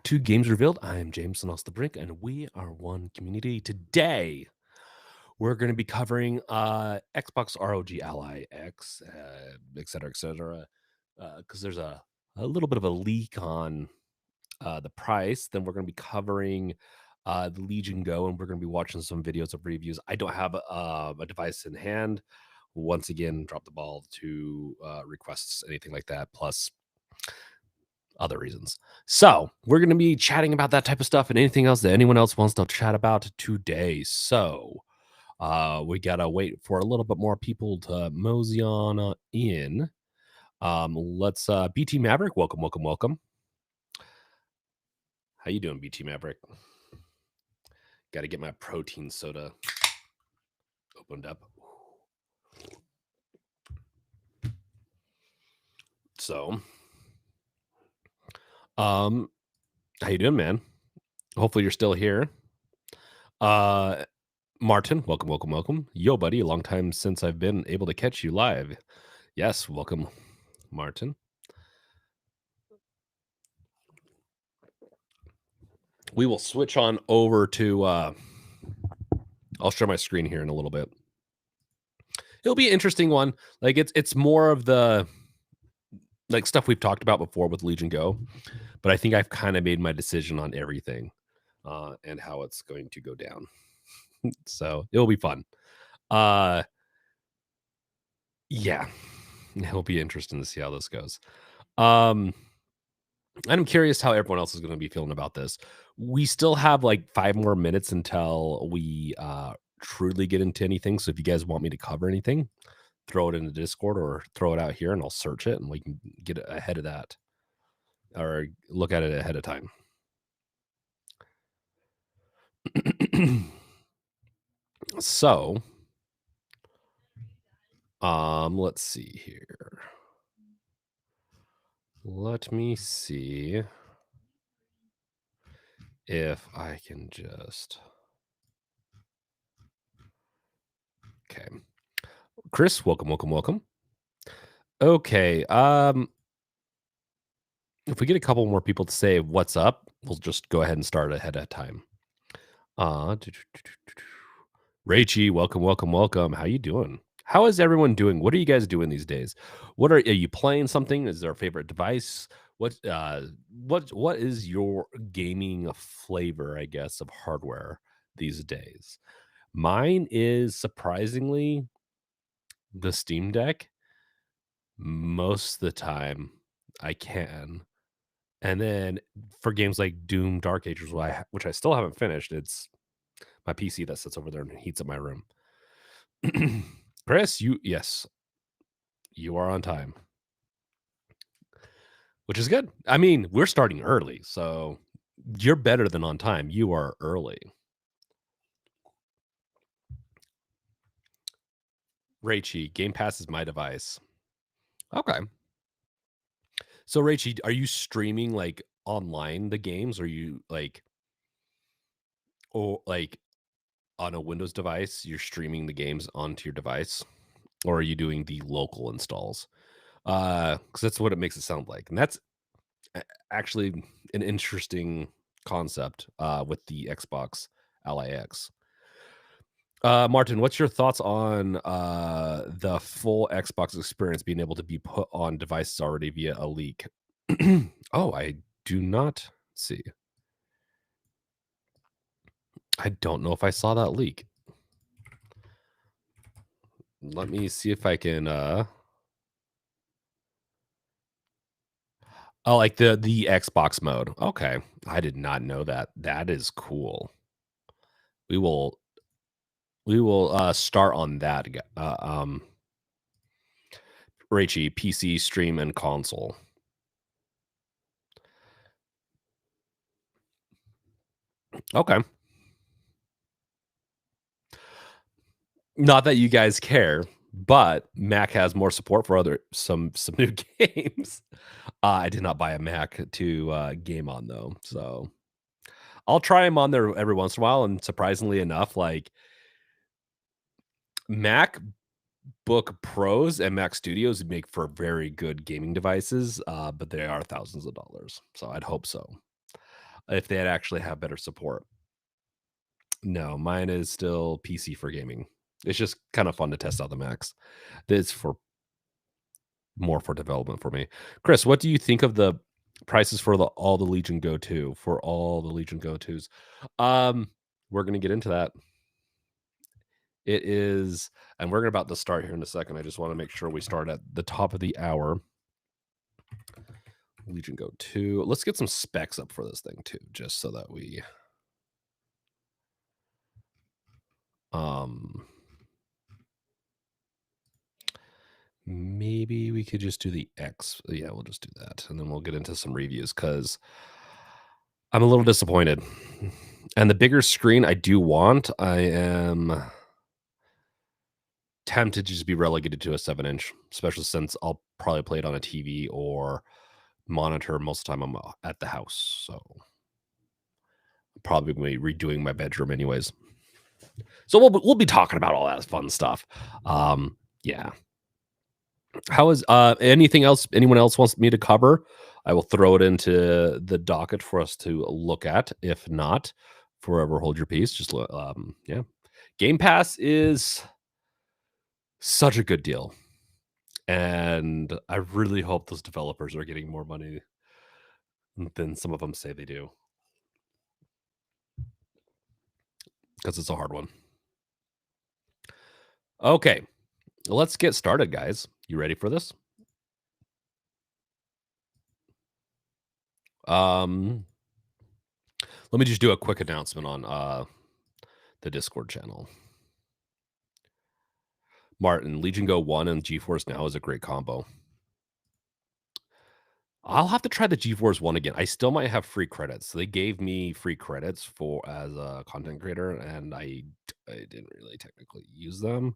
to Games Revealed. I am Jameson off the Brink, and we are one community. Today, we're going to be covering Xbox ROG Ally X, et cetera, et cetera. Because there's a little bit of a leak on the price. Then we're going to be covering the Legion Go, and we're going to be watching some videos of reviews. I don't have a device in hand. Once again, drop the ball to requests, anything like that. Plus, other reasons. So we're going to be chatting about that type of stuff and anything else that anyone else wants to chat about today. So we got to wait for a little bit more people to mosey on in. Let's BT Maverick, welcome. How you doing, BT Maverick? Got to get my protein soda opened up. So how you doing, man? Hopefully you're still here. Martin, welcome. Yo, buddy, a long time since I've been able to catch you live. Yes, welcome, Martin. We will switch on over to I'll share my screen here in a little bit. It'll be an interesting one. Like it's more of the like stuff we've talked about before with Legion Go, but I think I've kind of made my decision on everything and how it's going to go down. So it'll be fun. Yeah, it'll be interesting to see how this goes. And I'm curious how everyone else is going to be feeling about this. We still have like 5 more minutes until we truly get into anything. So if you guys want me to cover anything, throw it in the Discord or throw it out here and I'll search it and we can get ahead of that or look at it ahead of time. So, let's see here. Let me see if I can just. Okay. Chris, welcome. Okay. If we get a couple more people to say what's up, we'll just go ahead and start ahead of time. Rachie, welcome. How you doing? How is everyone doing? What are you guys doing these days? Are you playing something? Is there a favorite device? What is your gaming flavor, I guess, of hardware these days? Mine is surprisingly the Steam Deck. Most of the time I can. And then for games like Doom Dark Ages, which I still haven't finished, it's my PC that sits over there and heats up my room. Chris, yes, you are on time, which is good. I mean, we're starting early, so you're better than on time. You are early. Rachie, Game Pass is my device. Okay. So Rachie, are you streaming like online the games? Or are you like on a Windows device, you're streaming the games onto your device? Or are you doing the local installs? Because that's what it makes it sound like. And that's actually an interesting concept with the Xbox Ally X. Martin, what's your thoughts on the full Xbox experience being able to be put on devices already via a leak? Oh, I do not see. I don't know if I saw that leak. Let me see if I can Oh, like the Xbox mode. Okay. I did not know that. That is cool. We will start on that. Rachie, PC, stream, and console. Okay. Not that you guys care, but Mac has more support for some new games. I did not buy a Mac to game on though, so I'll try them on there every once in a while. And surprisingly enough, like MacBook Pros and Mac Studios make for very good gaming devices, but they are thousands of dollars. So I'd hope so. if they'd actually have better support. No, mine is still PC for gaming. It's just kind of fun to test out the Macs. It's for more for development for me. Chris, what do you think of the prices for all the Legion Go 2 for all the Legion Go 2s? We're gonna get into that. It is, and we're about to start here in a second. I just want to make sure we start at the top of the hour. Legion Go 2. Let's get some specs up for this thing too, just so that we um maybe we could just do the X. Yeah, we'll just do that. And then we'll get into some reviews because I'm a little disappointed. And the bigger screen I do want, I am tempted to just be relegated to a 7-inch, especially since I'll probably play it on a TV or monitor most of the time I'm at the house. So probably gonna be redoing my bedroom anyways. So we'll be talking about all that fun stuff. Yeah. How is anything else anyone else wants me to cover? I will throw it into the docket for us to look at. If not, forever hold your peace. Just yeah. Game Pass is such a good deal. And I really hope those developers are getting more money than some of them say they do. Because it's a hard one. Okay. Let's get started, guys. You ready for this? Let me just do a quick announcement on the Discord channel. Martin, Legion Go 1 and GeForce Now is a great combo. I'll have to try the GeForce 1 again. I still might have free credits. So they gave me free credits for as a content creator, and I didn't really technically use them.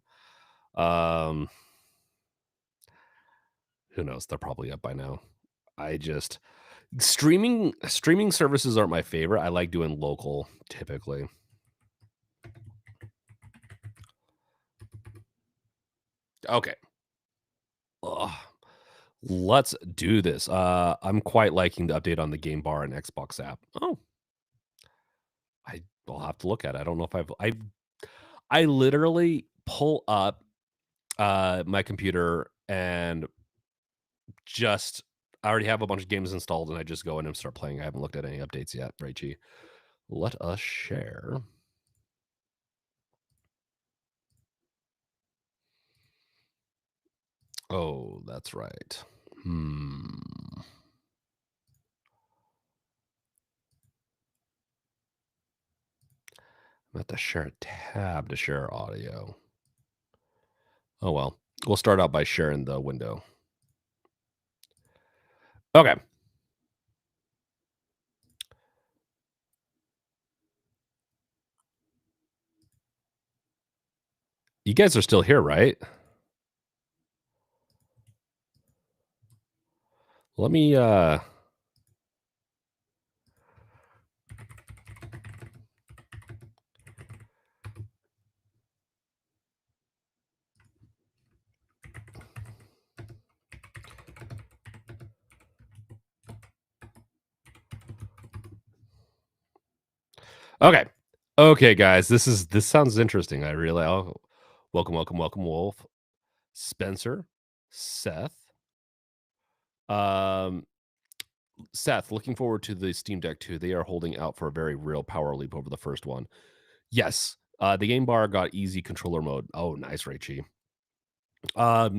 Who knows? They're probably up by now. I just streaming services aren't my favorite. I like doing local typically. Okay. Ugh. Let's do this. I'm quite liking the update on the Game Bar and Xbox app. Oh, I'll have to look at it. I don't know if I literally pull up my computer and just I already have a bunch of games installed and I just go in and start playing. I haven't looked at any updates yet, Rachie. Let us share. Oh, that's right. I'm have to share a tab to share audio. Oh well. We'll start out by sharing the window. Okay. You guys are still here, right? Let me Okay. Okay, guys. This sounds interesting. I really welcome, Wolf, Spencer, Seth. Um Seth, looking forward to the Steam Deck 2. They are holding out for a very real power leap over the first one. Yes. The game bar got easy controller mode. Oh, nice, Rachie.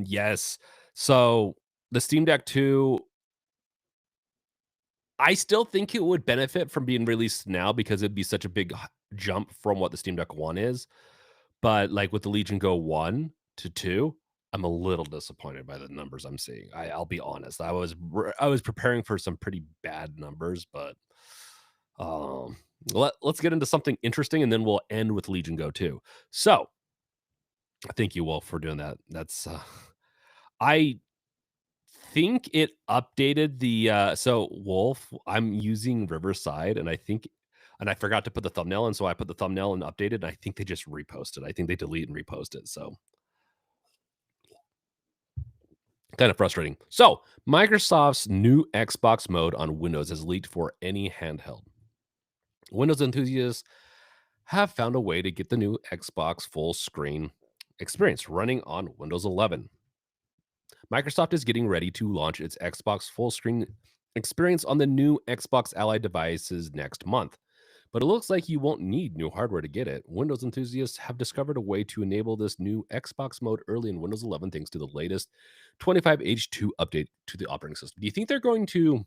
Yes. So the Steam Deck 2, I still think it would benefit from being released now because it'd be such a big jump from what the Steam Deck 1 is. But like with the Legion Go 1 to 2, I'm a little disappointed by the numbers I'm seeing. I'll be honest. I was preparing for some pretty bad numbers, but um let's get into something interesting and then we'll end with Legion Go 2. So, thank you, Wolf, for doing that. That's I think it updated the so Wolf, I'm using Riverside and I forgot to put the thumbnail in, so I put the thumbnail and updated, and I think they just reposted. I think they delete and repost it. So kind of frustrating. So Microsoft's new Xbox mode on Windows is leaked for any handheld. Windows enthusiasts have found a way to get the new Xbox full screen experience running on Windows 11. Microsoft is getting ready to launch its Xbox full screen experience on the new Xbox Ally devices next month. But it looks like you won't need new hardware to get it. Windows enthusiasts have discovered a way to enable this new Xbox mode early in Windows 11 thanks to the latest 25H2 update to the operating system. Do you think they're going to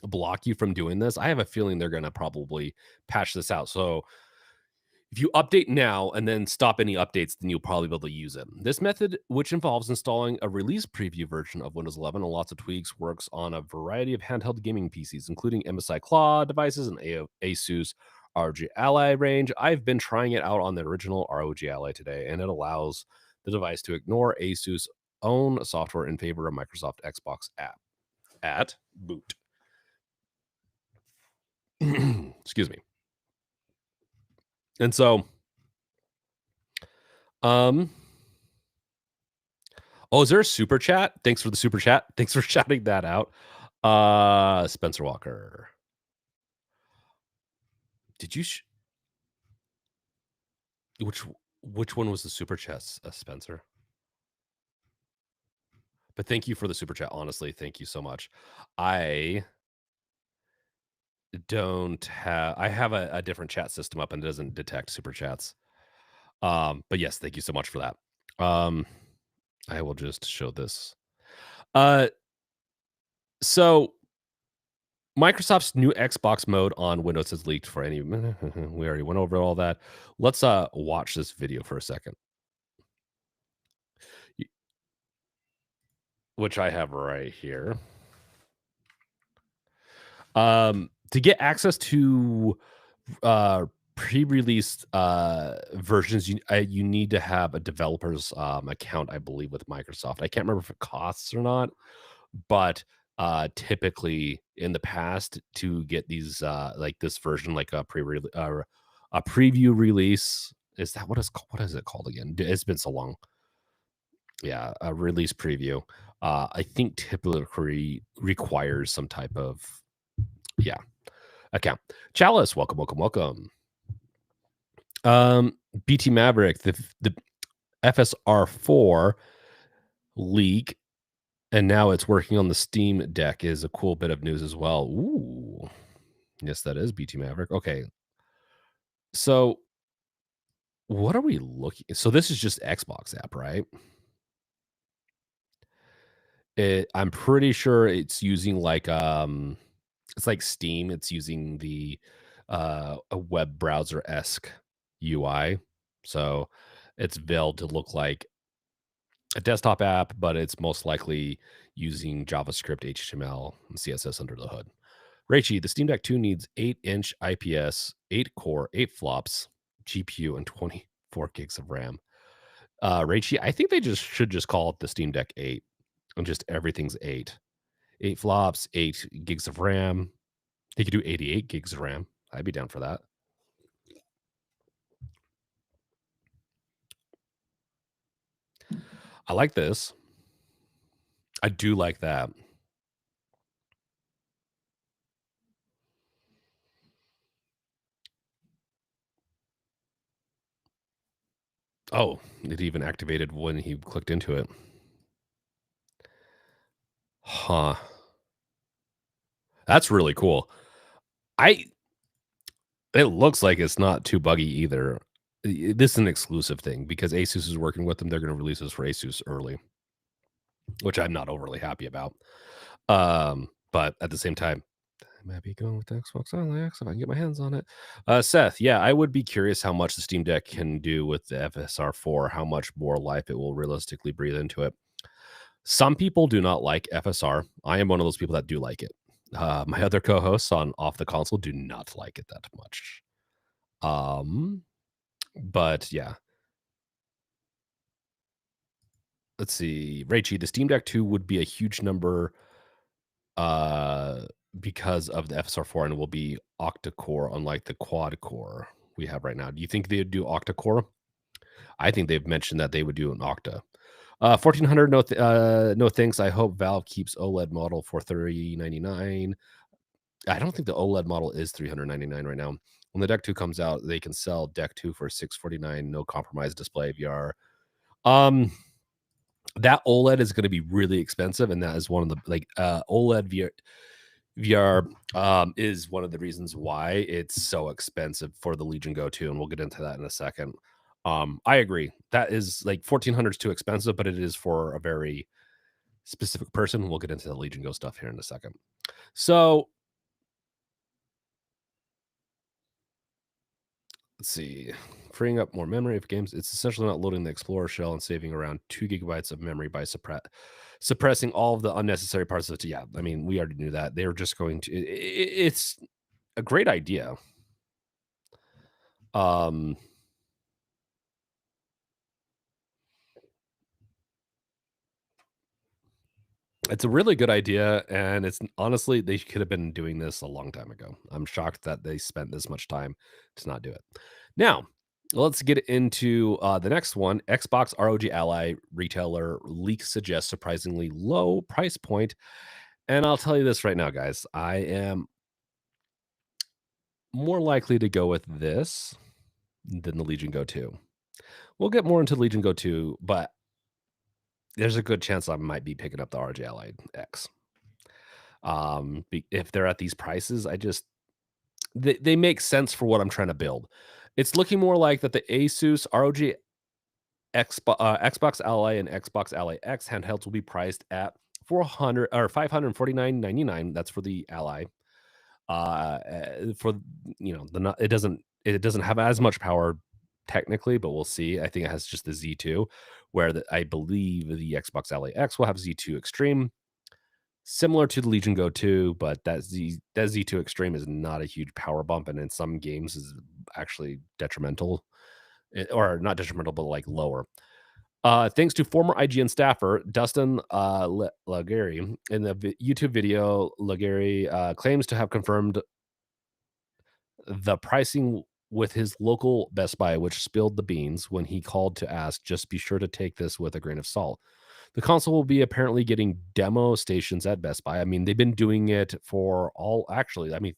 block you from doing this? I have a feeling they're going to probably patch this out. So if you update now and then stop any updates, then you'll probably be able to use it. This method, which involves installing a release preview version of Windows 11 and lots of tweaks, works on a variety of handheld gaming PCs, including MSI Claw devices and Asus ROG Ally range. I've been trying it out on the original ROG Ally today, and it allows the device to ignore Asus own software in favor of Microsoft Xbox app at boot. Excuse me. And so, um, oh, is there a super chat? Thanks for the super chat. Thanks for shouting that out. Spencer Walker. Did you which one was the super chat, Spencer? But thank you for the super chat. Honestly, thank you so much. I have a different chat system up and it doesn't detect super chats. But yes, thank you so much for that. I will just show this. So Microsoft's new Xbox mode on Windows has leaked for any we already went over all that. Let's watch this video for a second. Which I have right here. To get access to pre-released versions, you need to have a developer's account, I believe, with Microsoft. I can't remember if it costs or not, but typically in the past to get these like this version, like a a preview release, is that what is it called again? It's been so long. Yeah, a release preview. I think typically requires some type of account. Chalice, welcome, welcome, welcome. BT Maverick, the FSR4 leak, and now it's working on the Steam Deck is a cool bit of news as well. Ooh, yes, that is BT Maverick. Okay, so what are we looking? So this is just Xbox app, right? I'm pretty sure it's using like it's like Steam. It's using the a web browser esque UI, so it's built to look like a desktop app, but it's most likely using JavaScript, HTML, and CSS under the hood. Raichi, the Steam Deck 2 needs 8-inch IPS, 8 core, 8 flops, GPU, and 24 gigs of RAM. Raichi, I think they should just call it the Steam Deck 8, and just everything's 8. 8 flops, 8 gigs of RAM. They could do 88 gigs of RAM. I'd be down for that. I like this. I do like that. Oh, it even activated when he clicked into it. Huh. That's really cool. It looks like it's not too buggy either. This is an exclusive thing because Asus is working with them. They're going to release this for Asus early, which I'm not overly happy about. But at the same time, I might be going with the Xbox One X if I can get my hands on it. Seth, yeah, I would be curious how much the Steam Deck can do with the FSR4, how much more life it will realistically breathe into it. Some people do not like FSR. I am one of those people that do like it. My other co-hosts on Off the Console do not like it that much. But yeah. Let's see. Raichi, the Steam Deck 2 would be a huge number because of the FSR4 and will be octa-core, unlike the quad-core we have right now. Do you think they'd do octa-core? I think they've mentioned that they would do an octa. 1400, no thanks. I hope Valve keeps OLED model for $30.99. I don't think the OLED model is 399 right now. When the Deck 2 comes out, they can sell Deck 2 for 649, no compromise display VR. Um, that OLED is going to be really expensive, and that is one of the OLED VR is one of the reasons why it's so expensive for the Legion Go 2, and we'll get into that in a second. I agree. That is like 1400 is too expensive, but it is for a very specific person. We'll get into the Legion Go stuff here in a second. So let's see. Freeing up more memory of games. It's essentially not loading the Explorer shell and saving around 2 gigabytes of memory by suppressing all of the unnecessary parts of it. Yeah, I mean, we already knew that. They were just going to. It's a great idea. Um, it's a really good idea, and it's honestly they could have been doing this a long time ago. I'm shocked that they spent this much time to not do it. Now, let's get into the next one. Xbox ROG Ally retailer leak suggests surprisingly low price point. And I'll tell you this right now, guys. I am more likely to go with this than the Legion Go 2. We'll get more into Legion Go 2, but there's a good chance I might be picking up the ROG Ally X. If they're at these prices, they make sense for what I'm trying to build. It's looking more like that the Asus ROG Xbox Ally and Xbox Ally X handhelds will be priced at 400 or 549.99. That's for the Ally. For the not it doesn't have as much power technically, but we'll see. I think it has just the Z2, where I believe the Xbox Ally X will have Z2 Extreme, similar to the Legion Go 2, but that Z2 Extreme is not a huge power bump, and in some games is actually detrimental, or not detrimental, but like lower. Thanks to former IGN staffer Dustin Laguerre, in the YouTube video, Laguerre claims to have confirmed the pricing with his local Best Buy, which spilled the beans when he called to ask, just be sure to take this with a grain of salt. The console will be apparently getting demo stations at Best Buy. I mean, they've been doing it for I mean,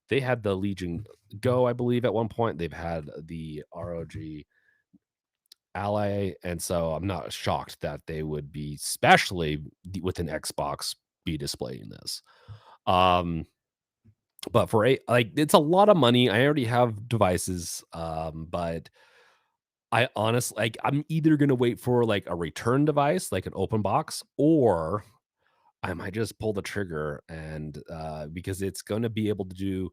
they had the Legion Go, I believe, at one point. They've had the ROG Ally, and so I'm not shocked that they would be, especially with an Xbox, be displaying this. Um, but for it's a lot of money. I already have devices, but I honestly I'm either gonna wait for like a return device, like an open box, or I might just pull the trigger and because it's gonna be able to do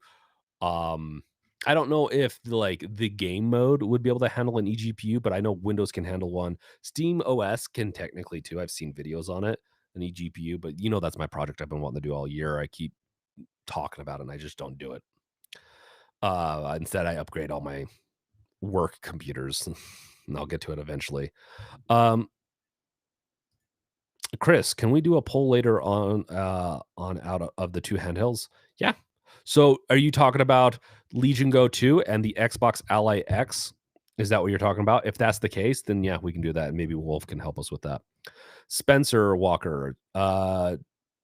um I don't know if the game mode would be able to handle an eGPU, but I know Windows can handle one. Steam OS can technically too. I've seen videos on it, an eGPU, but that's my project I've been wanting to do all year. I keep talking about it and I just don't do it. Instead I upgrade all my work computers and I'll get to it eventually. Um Chris, can we do a poll later on out of the two handhelds? Yeah. So are you talking about Legion Go 2 and the Xbox Ally X? Is that what you're talking about? If that's the case, then yeah, we can do that. And maybe Wolf can help us with that. Spencer Walker,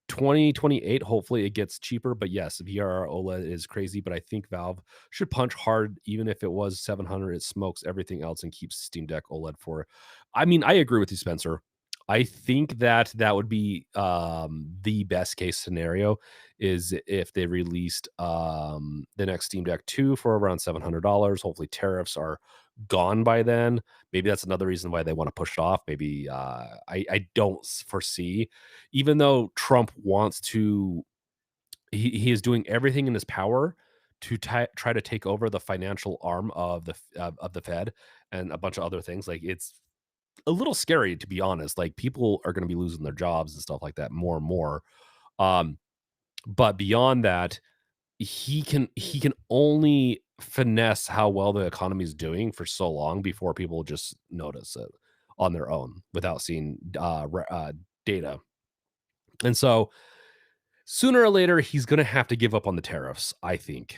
2028, hopefully it gets cheaper. But yes, VR OLED is crazy. But I think Valve should punch hard, even if it was 700, it smokes everything else and keeps Steam Deck OLED for. I mean, I agree with you, Spencer. I think that would be the best case scenario is if they released the next Steam Deck 2 for around $700. Hopefully tariffs are gone by then. Maybe that's another reason why they want to push it off. Maybe I don't foresee, even though Trump wants to, he is doing everything in his power to try to take over the financial arm of the Fed and a bunch of other things. Like it's a little scary to be honest. Like people are going to be losing their jobs and stuff like that more and more. Um, but beyond that, he can only finesse how well the economy is doing for so long before people just notice it on their own without seeing data. And so sooner or later, he's going to have to give up on the tariffs. I think.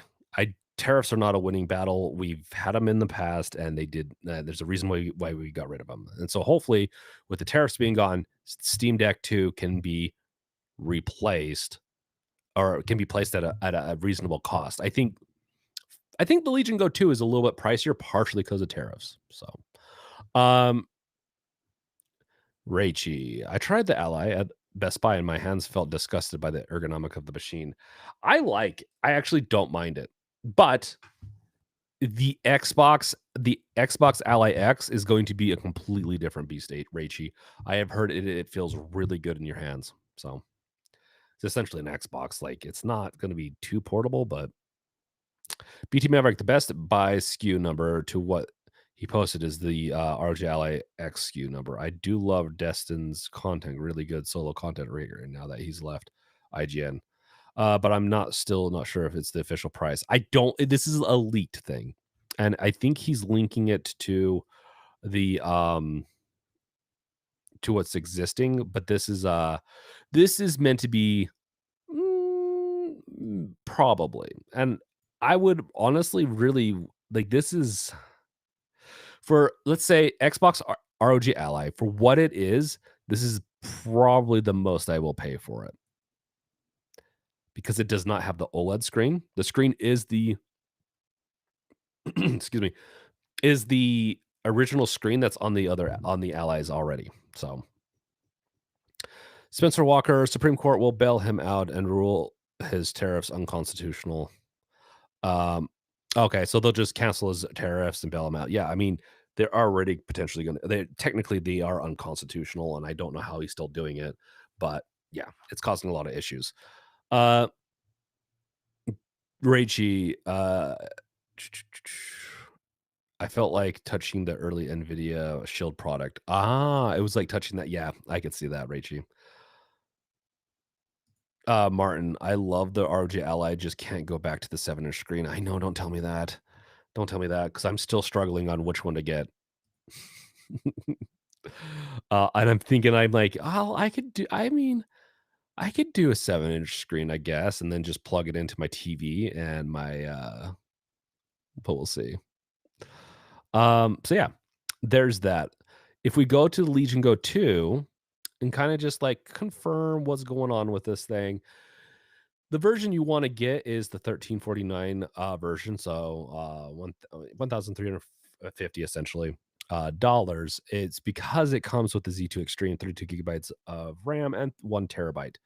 Tariffs are not a winning battle. We've had them in the past, and they did. There's a reason why we got rid of them. And so hopefully, with the tariffs being gone, Steam Deck 2 can be replaced or can be placed at a reasonable cost. I think the Legion Go 2 is a little bit pricier, partially because of tariffs. So, um, Raichi, I tried the Ally at Best Buy, and my hands felt disgusted by the ergonomic of the machine. I actually don't mind it, but the Xbox Ally X is going to be a completely different beast, Raichi. I have heard it feels really good in your hands. So it's essentially an Xbox. Like, it's not going to be too portable, but BT Maverick, the best buy SKU number to what he posted is the ROG Ally X SKU number. I do love Destin's content, really good solo content right now that he's left IGN. But I'm still not sure if it's the official price. This is a leaked thing. And I think he's linking it to the to what's existing, but this is meant to be probably. And I would honestly really like, this is for, let's say, Xbox ROG Ally, for what it is. This is probably the most I will pay for it, because it does not have the OLED screen. The screen is the excuse me, is the original screen that's on the Allies already. So Spencer Walker, Supreme Court will bail him out and rule his tariffs unconstitutional. Okay, so they'll just cancel his tariffs and bail him out. Yeah, I mean, they're already potentially they are unconstitutional, and I don't know how he's still doing it, but yeah, it's causing a lot of issues. Raichi, I felt like touching the early NVIDIA Shield product. It was like touching that. Yeah, I could see that, Raichi. Martin, I love the ROG Ally, just can't go back to the 7-inch screen. I know, don't tell me that. Don't tell me that, because I'm still struggling on which one to get. And I'm thinking, I'm like, oh, I could do a 7-inch screen, I guess, and then just plug it into my TV and but we'll see. So yeah, there's that. If we go to the Legion Go 2 and kind of just like confirm what's going on with this thing, the version you want to get is the 1349 version, so 1350 essentially dollars. It's because it comes with the Z2 Extreme, 32 gigabytes of RAM and 1 terabyte,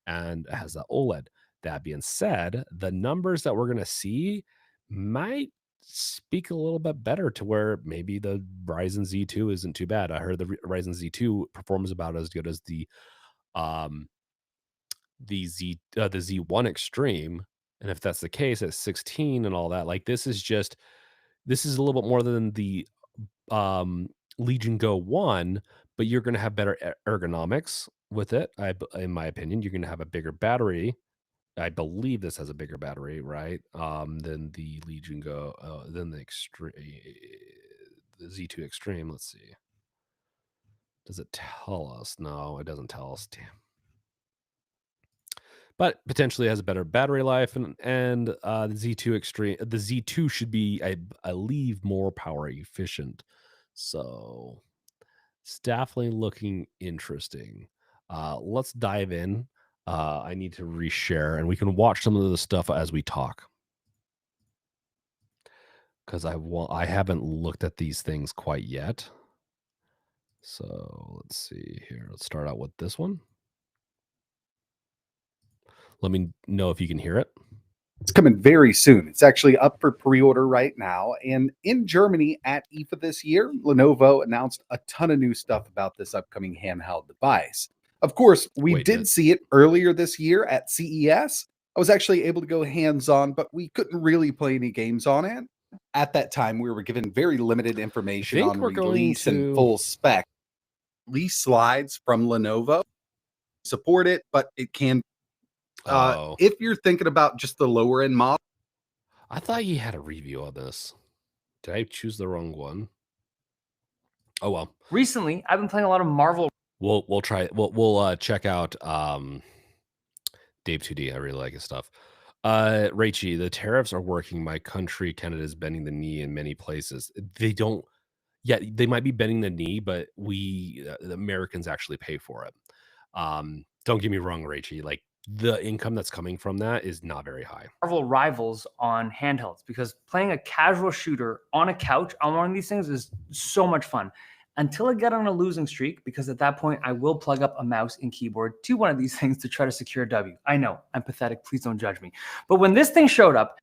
and it has that OLED. That being said, the numbers that we're going to see might speak a little bit better to where maybe the Ryzen Z2 isn't too bad. I heard the Ryzen Z2 performs about as good as um the Z1 Extreme. And if that's the case at 16 and all that, like, this is a little bit more than the Legion Go 1, but you're gonna have better ergonomics with it. In my opinion, you're gonna have a bigger battery. I believe this has a bigger battery, right? Than the Legion Go, than the the Z2 Extreme. Let's see. Does it tell us? No, it doesn't tell us. Damn. But potentially has a better battery life, and the Z2 Extreme, the Z2 should be, I believe, more power efficient. So it's definitely looking interesting. Let's dive in. I need to reshare, and we can watch some of the stuff as we talk, because I haven't looked at these things quite yet. So let's see here. Let's start out with this one. Let me know if you can hear it. It's coming very soon. It's actually up for pre-order right now. And in Germany at IFA this year, Lenovo announced a ton of new stuff about this upcoming handheld device. Of course, we did see it earlier this year at CES. I was actually able to go hands-on, but we couldn't really play any games on it. At that time, we were given very limited information on release and full spec. Release slides from Lenovo support it, but it can if you're thinking about just the lower end model. I thought you had a review of this. Did I choose the wrong one? Oh well. Recently, I've been playing a lot of Marvel. We'll try. We'll check out Dave 2D. I really like his stuff. Raichi, the tariffs are working. My country, Canada, is bending the knee in many places. They don't. Yeah, they might be bending the knee, but the Americans actually pay for it. Don't get me wrong, Raichi. Like, the income that's coming from that is not very high. Marvel Rivals on handhelds, because playing a casual shooter on a couch on one of these things is so much fun. Until I get on a losing streak, because at that point I will plug up a mouse and keyboard to one of these things to try to secure a W. I know, I'm pathetic. Please don't judge me. But when this thing showed up,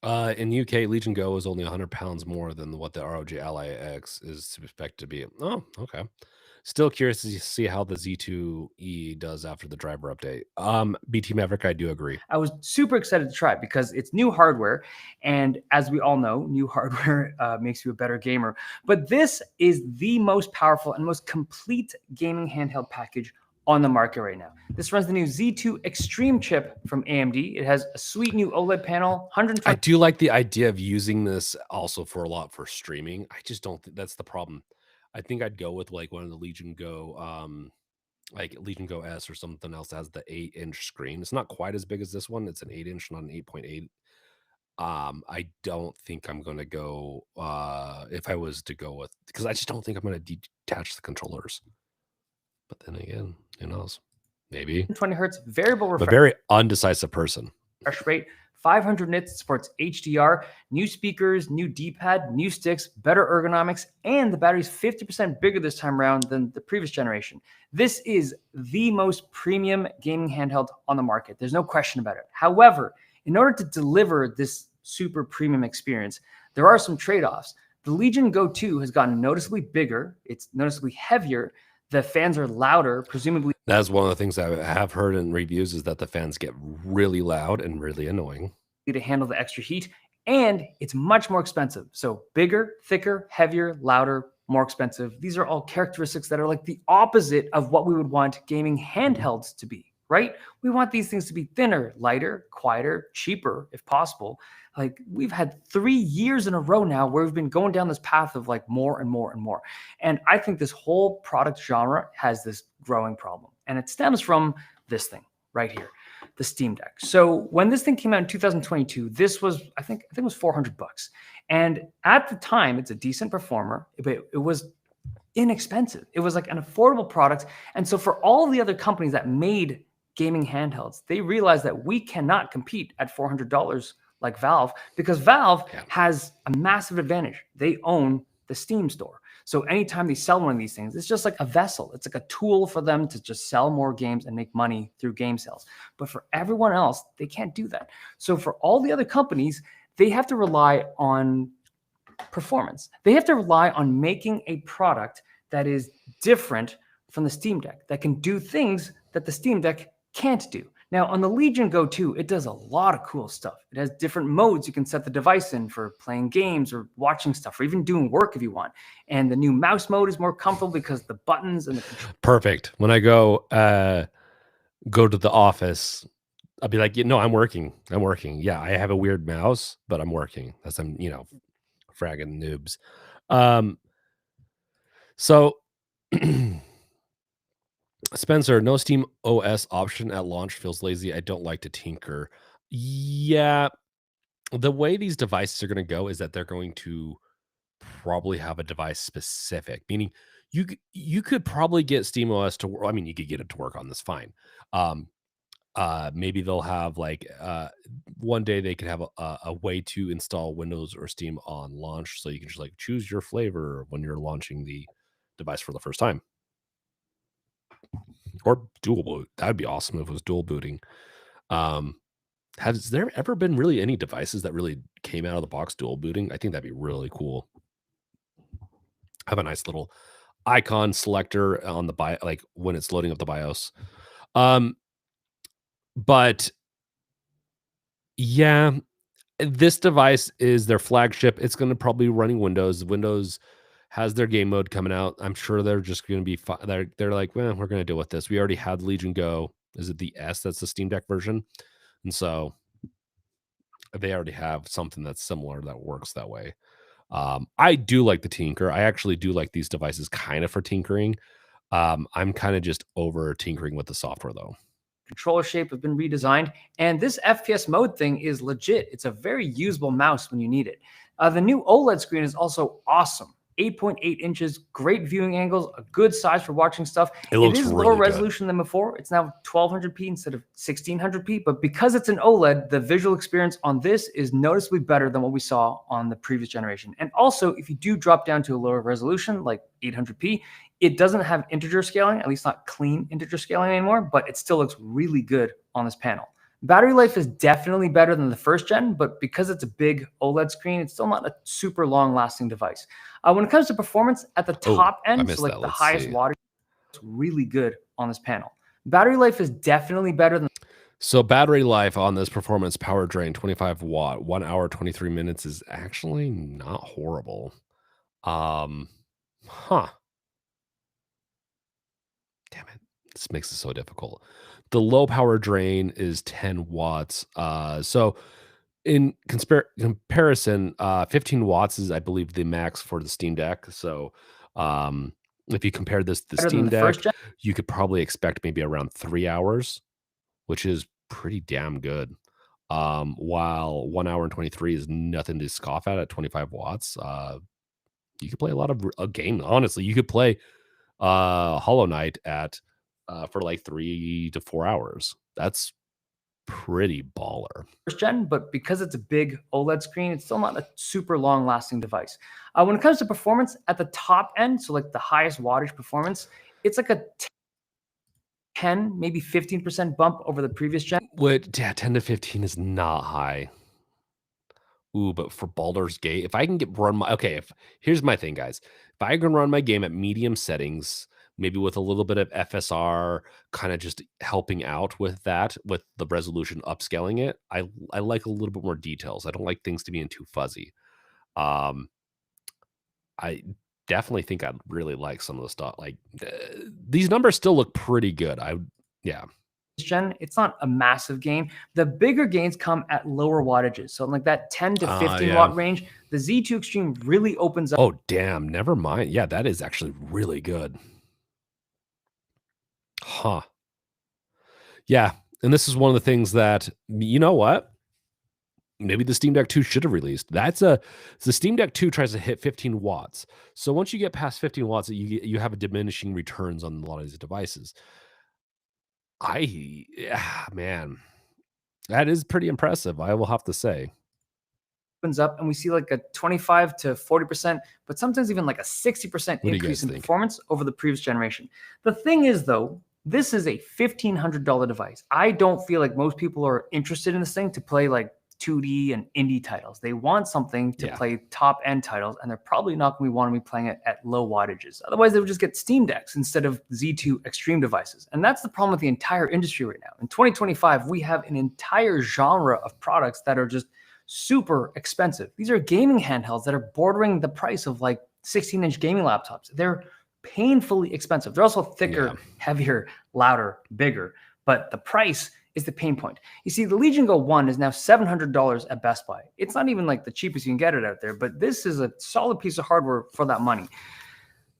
in UK, Legion Go is only 100 pounds more than what the ROG Ally X is expected to be. Oh, okay. Still curious to see how the Z2E does after the driver update. BT Maverick, I do agree. I was super excited to try it because it's new hardware. And as we all know, new hardware makes you a better gamer. But this is the most powerful and most complete gaming handheld package on the market right now. This runs the new Z2 Extreme chip from AMD. It has a sweet new OLED panel, 120. I do like the idea of using this also for streaming. I just don't think that's the problem. I think I'd go with like one of the Legion Go, like Legion Go S or something else that has the 8-inch screen. It's not quite as big as this one. It's an 8-inch, not an 8.8. I don't think I'm gonna go if I was to go with, because I just don't think I'm gonna detach the controllers. But then again, who knows? Maybe 20 hertz variable refresh. But very undecisive person. Refresh rate, 500 nits, supports HDR, new speakers, new D-pad, new sticks, better ergonomics, and the battery's 50% bigger this time around than the previous generation. This is the most premium gaming handheld on the market. There's no question about it. However, in order to deliver this super premium experience, there are some trade-offs. The Legion Go 2 has gotten noticeably bigger. It's noticeably heavier. The fans are louder, presumably. That's one of the things I have heard in reviews, is that the fans get really loud and really annoying to handle the extra heat, and it's much more expensive. So bigger, thicker, heavier, louder, more expensive. These are all characteristics that are like the opposite of what we would want gaming handhelds to be, right? We want these things to be thinner, lighter, quieter, cheaper if possible. Like, we've had 3 years in a row now where we've been going down this path of like more and more and more. And I think this whole product genre has this growing problem. And it stems from this thing right here, the Steam Deck. So when this thing came out in 2022, this was, I think it was $400. And at the time, it's a decent performer, but it was inexpensive. It was like an affordable product. And so for all the other companies that made gaming handhelds, they realized that we cannot compete at $400 like Valve, because Valve has a massive advantage. They own the Steam store. So anytime they sell one of these things, it's just like a vessel. It's like a tool for them to just sell more games and make money through game sales. But for everyone else, they can't do that. So for all the other companies, they have to rely on performance. They have to rely on making a product that is different from the Steam Deck, that can do things that the Steam Deck can't do. Now, on the Legion Go 2, it does a lot of cool stuff. It has different modes you can set the device in for playing games or watching stuff, or even doing work if you want. And the new mouse mode is more comfortable because the buttons and the control. Perfect. When I go to the office, I'll be like, no, I'm working. Yeah, I have a weird mouse, but I'm working. That's I'm, fragging noobs. So Spencer, no Steam OS option at launch feels lazy. I don't like to tinker. Yeah, the way these devices are going to go is that they're going to probably have a device specific, meaning you could probably get Steam OS to work. I mean, you could get it to work on this fine. Maybe they'll have like one day they could have a way to install Windows or Steam on launch, so you can just like choose your flavor when you're launching the device for the first time. Or dual boot. That'd be awesome if it was dual booting. Has there ever been really any devices that really came out of the box dual booting? I think that'd be really cool. Have a nice little icon selector on the like when it's loading up the BIOS. But yeah, this device is their flagship. It's going to probably be running Windows. Windows has their game mode coming out. I'm sure they're just going to be they're like, well, we're going to deal with this. We already had Legion Go. Is it the S? That's the Steam Deck version. And so they already have something that's similar that works that way. I do like the tinker. I actually do like these devices kind of for tinkering. I'm kind of just over tinkering with the software though. Controller shape has been redesigned, and this FPS mode thing is legit. It's a very usable mouse when you need it. The new OLED screen is also awesome. 8.8 inches, great viewing angles, a good size for watching stuff. It looks is really lower good. resolution than before. It's now 1200p instead of 1600p, but because it's an OLED, the visual experience on this is noticeably better than what we saw on the previous generation. And also, if you do drop down to a lower resolution, like 800p, it doesn't have integer scaling, at least not clean integer scaling anymore, but it still looks really good on this panel. Battery life is definitely better than the first gen, but because it's a big OLED screen, it's still not a super long-lasting device. When it comes to performance, at the top end, so like the highest wattage, it's really good on this panel. Battery life is definitely better than. So battery life on this performance power drain, 25 watt, 1 hour, 23 minutes is actually not horrible. Damn it. This makes it so difficult. The low power drain is 10 watts. So in comparison, 15 watts is, I believe, the max for the Steam Deck. So if you compare this to the Steam Deck, you could probably expect maybe around 3 hours, which is pretty damn good. While 1 hour and 23 is nothing to scoff at 25 watts. You could play a lot of a game. Honestly, you could play Hollow Knight at for like 3 to 4 hours. That's pretty baller. First gen, but because it's a big OLED screen, it's still not a super long lasting device. When it comes to performance at the top end, so like the highest wattage performance, it's like a 10, maybe 15% bump over the previous gen. What? Yeah, 10 to 15 is not high. Ooh, but for Baldur's Gate, if I can here's my thing, guys. If I can run my game at medium settings, maybe with a little bit of FSR kind of just helping out with that, with the resolution upscaling it, I like a little bit more details. I don't like things to be too fuzzy. I definitely think I'd really like some of the stuff. Like these numbers still look pretty good. Yeah. Gen, it's not a massive gain. The bigger gains come at lower wattages. So in like that 10 to 15 watt range, the Z2 Extreme really opens up. Oh, damn. Never mind. Yeah, that is actually really good. Huh. Yeah. And this is one of the things that, you know what? Maybe the Steam Deck 2 should have released. The Steam Deck 2 tries to hit 15 watts. So once you get past 15 watts, you have a diminishing returns on a lot of these devices. Man, that is pretty impressive, I will have to say. Opens up and we see like a 25 to 40%, but sometimes even like a 60% increase in performance over the previous generation. The thing is, though, this is a $1,500 device. I don't feel like most people are interested in this thing to play like 2D and indie titles. They want something to play top end titles, and they're probably not going to want to be playing it at low wattages. Otherwise, they would just get Steam Decks instead of Z2 Extreme devices. And that's the problem with the entire industry right now. In 2025, we have an entire genre of products that are just super expensive. These are gaming handhelds that are bordering the price of like 16-inch gaming laptops. They're painfully expensive. They're also thicker, heavier, louder, bigger, but the price is the pain point. You see, the Legion Go 1 is now $700 at Best Buy. It's not even like the cheapest you can get it out there, but this is a solid piece of hardware for that money.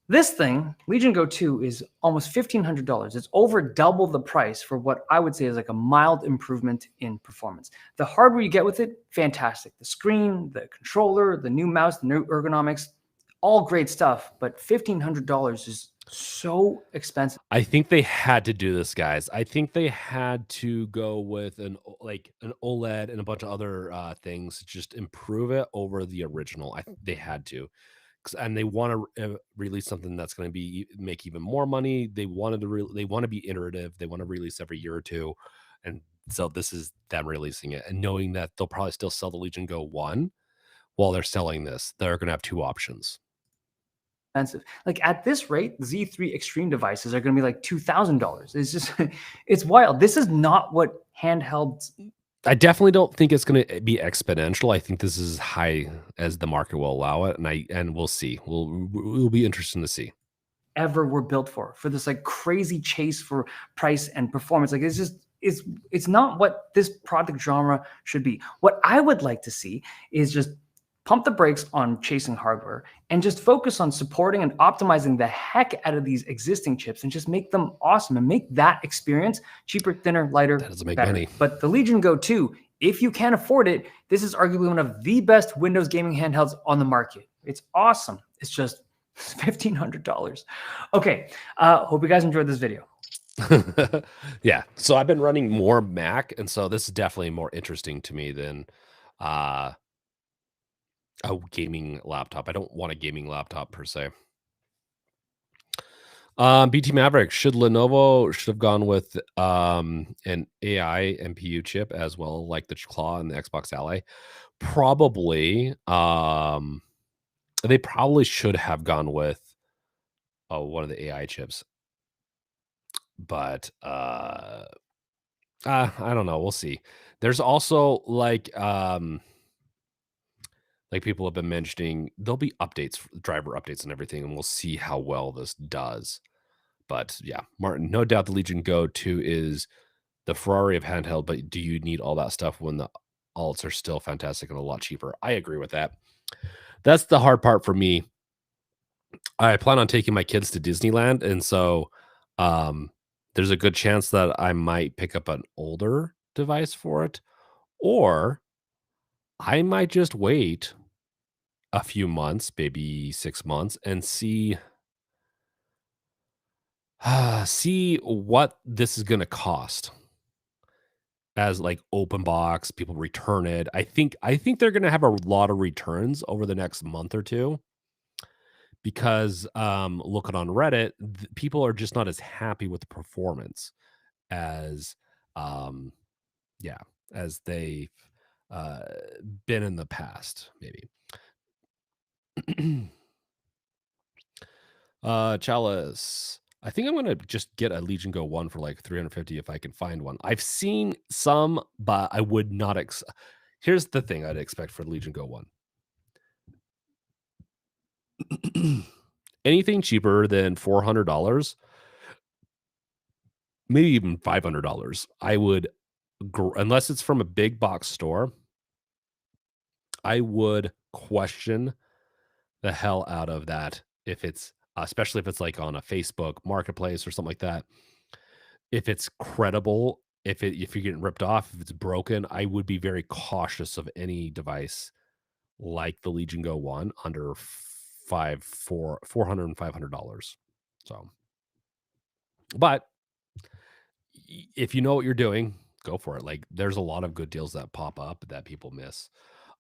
This thing, Legion Go 2, is almost $1,500. It's over double the price for what I would say is like a mild improvement in performance. The hardware you get with it, fantastic. The screen, the controller, the new mouse, the new ergonomics, all great stuff, but $1,500 is so expensive. I think they had to do this, guys. I think they had to go with an OLED and a bunch of other things to just improve it over the original. I think they had to, and they want to release something that's going to make even more money. They want to be iterative. They want to release every year or two, and so this is them releasing it and knowing that they'll probably still sell the Legion Go 1 while they're selling this. They're going to have two options. Expensive. Like at this rate, Z3 Extreme devices are going to be like $2,000. It's just, it's wild. This is not what handhelds. I definitely don't think it's going to be exponential. I think this is as high as the market will allow it, and we'll see. We'll be interesting to see. Ever were built for this like crazy chase for price and performance. Like it's not what this product genre should be. What I would like to see is just pump the brakes on chasing hardware and just focus on supporting and optimizing the heck out of these existing chips and just make them awesome and make that experience cheaper, thinner, lighter, that doesn't make better. Money. But the Legion Go 2, if you can't afford it, this is arguably one of the best Windows gaming handhelds on the market. It's awesome. It's just It's $1,500. Okay. Hope you guys enjoyed this video. Yeah. So I've been running more Mac, and so this is definitely more interesting to me than a gaming laptop. I don't want a gaming laptop per se. BT Maverick, should Lenovo have gone with an AI NPU chip as well, like the Claw and the Xbox Ally? Probably. They probably should have gone with one of the AI chips. But I don't know. We'll see. There's also like people have been mentioning, there'll be updates, driver updates and everything, and we'll see how well this does. But yeah, Martin, no doubt the Legion Go 2 is the Ferrari of handheld, but do you need all that stuff when the alts are still fantastic and a lot cheaper? I agree with that. That's the hard part for me. I plan on taking my kids to Disneyland, and so there's a good chance that I might pick up an older device for it, or I might just wait a few months, maybe 6 months, and see what this is going to cost as like open box. People return it. I think they're going to have a lot of returns over the next month or two, because looking on Reddit, people are just not as happy with the performance as as they've been in the past, maybe. Chalice, I think I'm gonna just get a Legion Go 1 for like 350 if I can find one. I've seen some, but I would not here's the thing I'd expect for Legion Go 1. Anything cheaper than $400, maybe even $500, I would, unless it's from a big box store, I would question the hell out of that. If it's, especially if it's like on a Facebook marketplace or something like that, if it's credible, if you're getting ripped off, if it's broken, I would be very cautious of any device like the Legion Go 1 under $400 and $500. So, but if you know what you're doing, go for it. Like, there's a lot of good deals that pop up that people miss.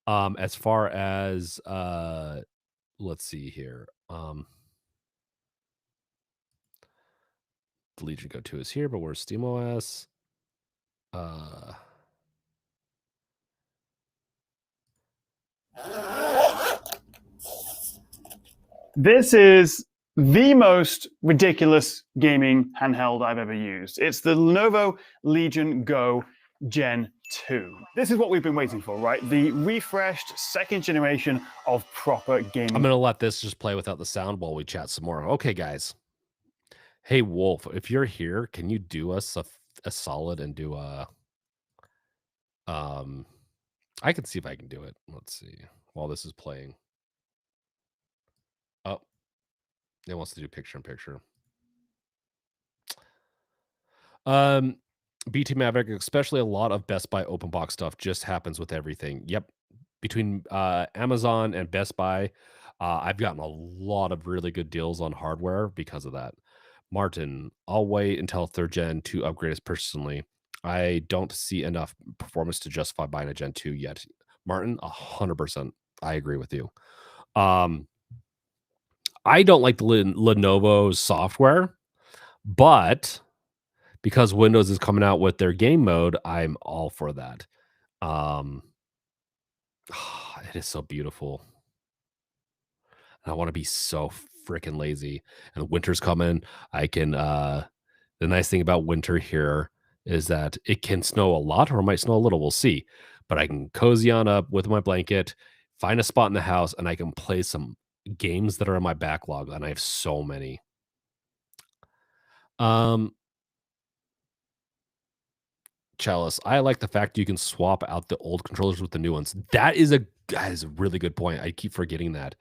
As far as let's see here. The Legion Go 2 is here, but where's SteamOS? This is the most ridiculous gaming handheld I've ever used. It's the Lenovo Legion Go Gen 2. This is what we've been waiting for, right? The refreshed second generation of proper gaming. I'm going to let this just play without the sound while we chat some more. Okay, guys. Hey, Wolf, if you're here, can you do us a solid and do a... I can see if I can do it. Let's see. While this is playing. Oh, it wants to do picture-in-picture. BT Maverick, especially a lot of Best Buy open box stuff just happens with everything. Yep. Between Amazon and Best Buy, I've gotten a lot of really good deals on hardware because of that. Martin, I'll wait until 3rd gen to upgrade us personally. I don't see enough performance to justify buying a Gen 2 yet. Martin, 100%. I agree with you. I don't like the Lenovo's software, but because Windows is coming out with their game mode, I'm all for that. It is so beautiful. I want to be so freaking lazy. And winter's coming. I can the nice thing about winter here is that it can snow a lot or it might snow a little. We'll see. But I can cozy on up with my blanket, find a spot in the house, and I can play some games that are in my backlog. And I have so many. Chalice, I like the fact you can swap out the old controllers with the new ones. That is a really good point. I keep forgetting that.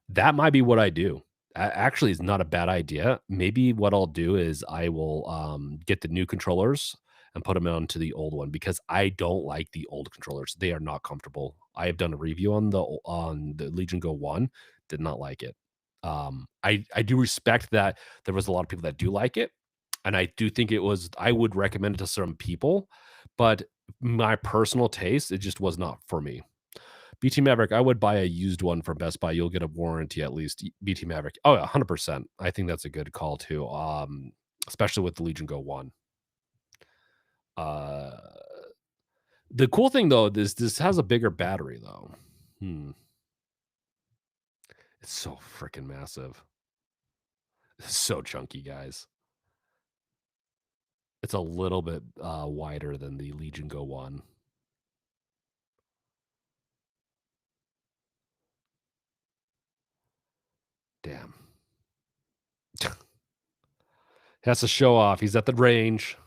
That might be what I do. Actually, it's not a bad idea. Maybe what I'll do is I will get the new controllers and put them onto the old one, because I don't like the old controllers. They are not comfortable. I have done a review on the Legion Go 1. Did not like it. I do respect that there was a lot of people that do like it, and I do think I would recommend it to some people, but my personal taste, it just was not for me. BT Maverick, I would buy a used one from Best Buy. You'll get a warranty at least. BT Maverick. Oh, 100%. I think that's a good call too. Especially with the Legion Go 1. The cool thing though, this has a bigger battery though. It's so freaking massive. It's so chunky, guys. It's a little bit wider than the Legion Go 1. Damn. He has to show off. He's at the range.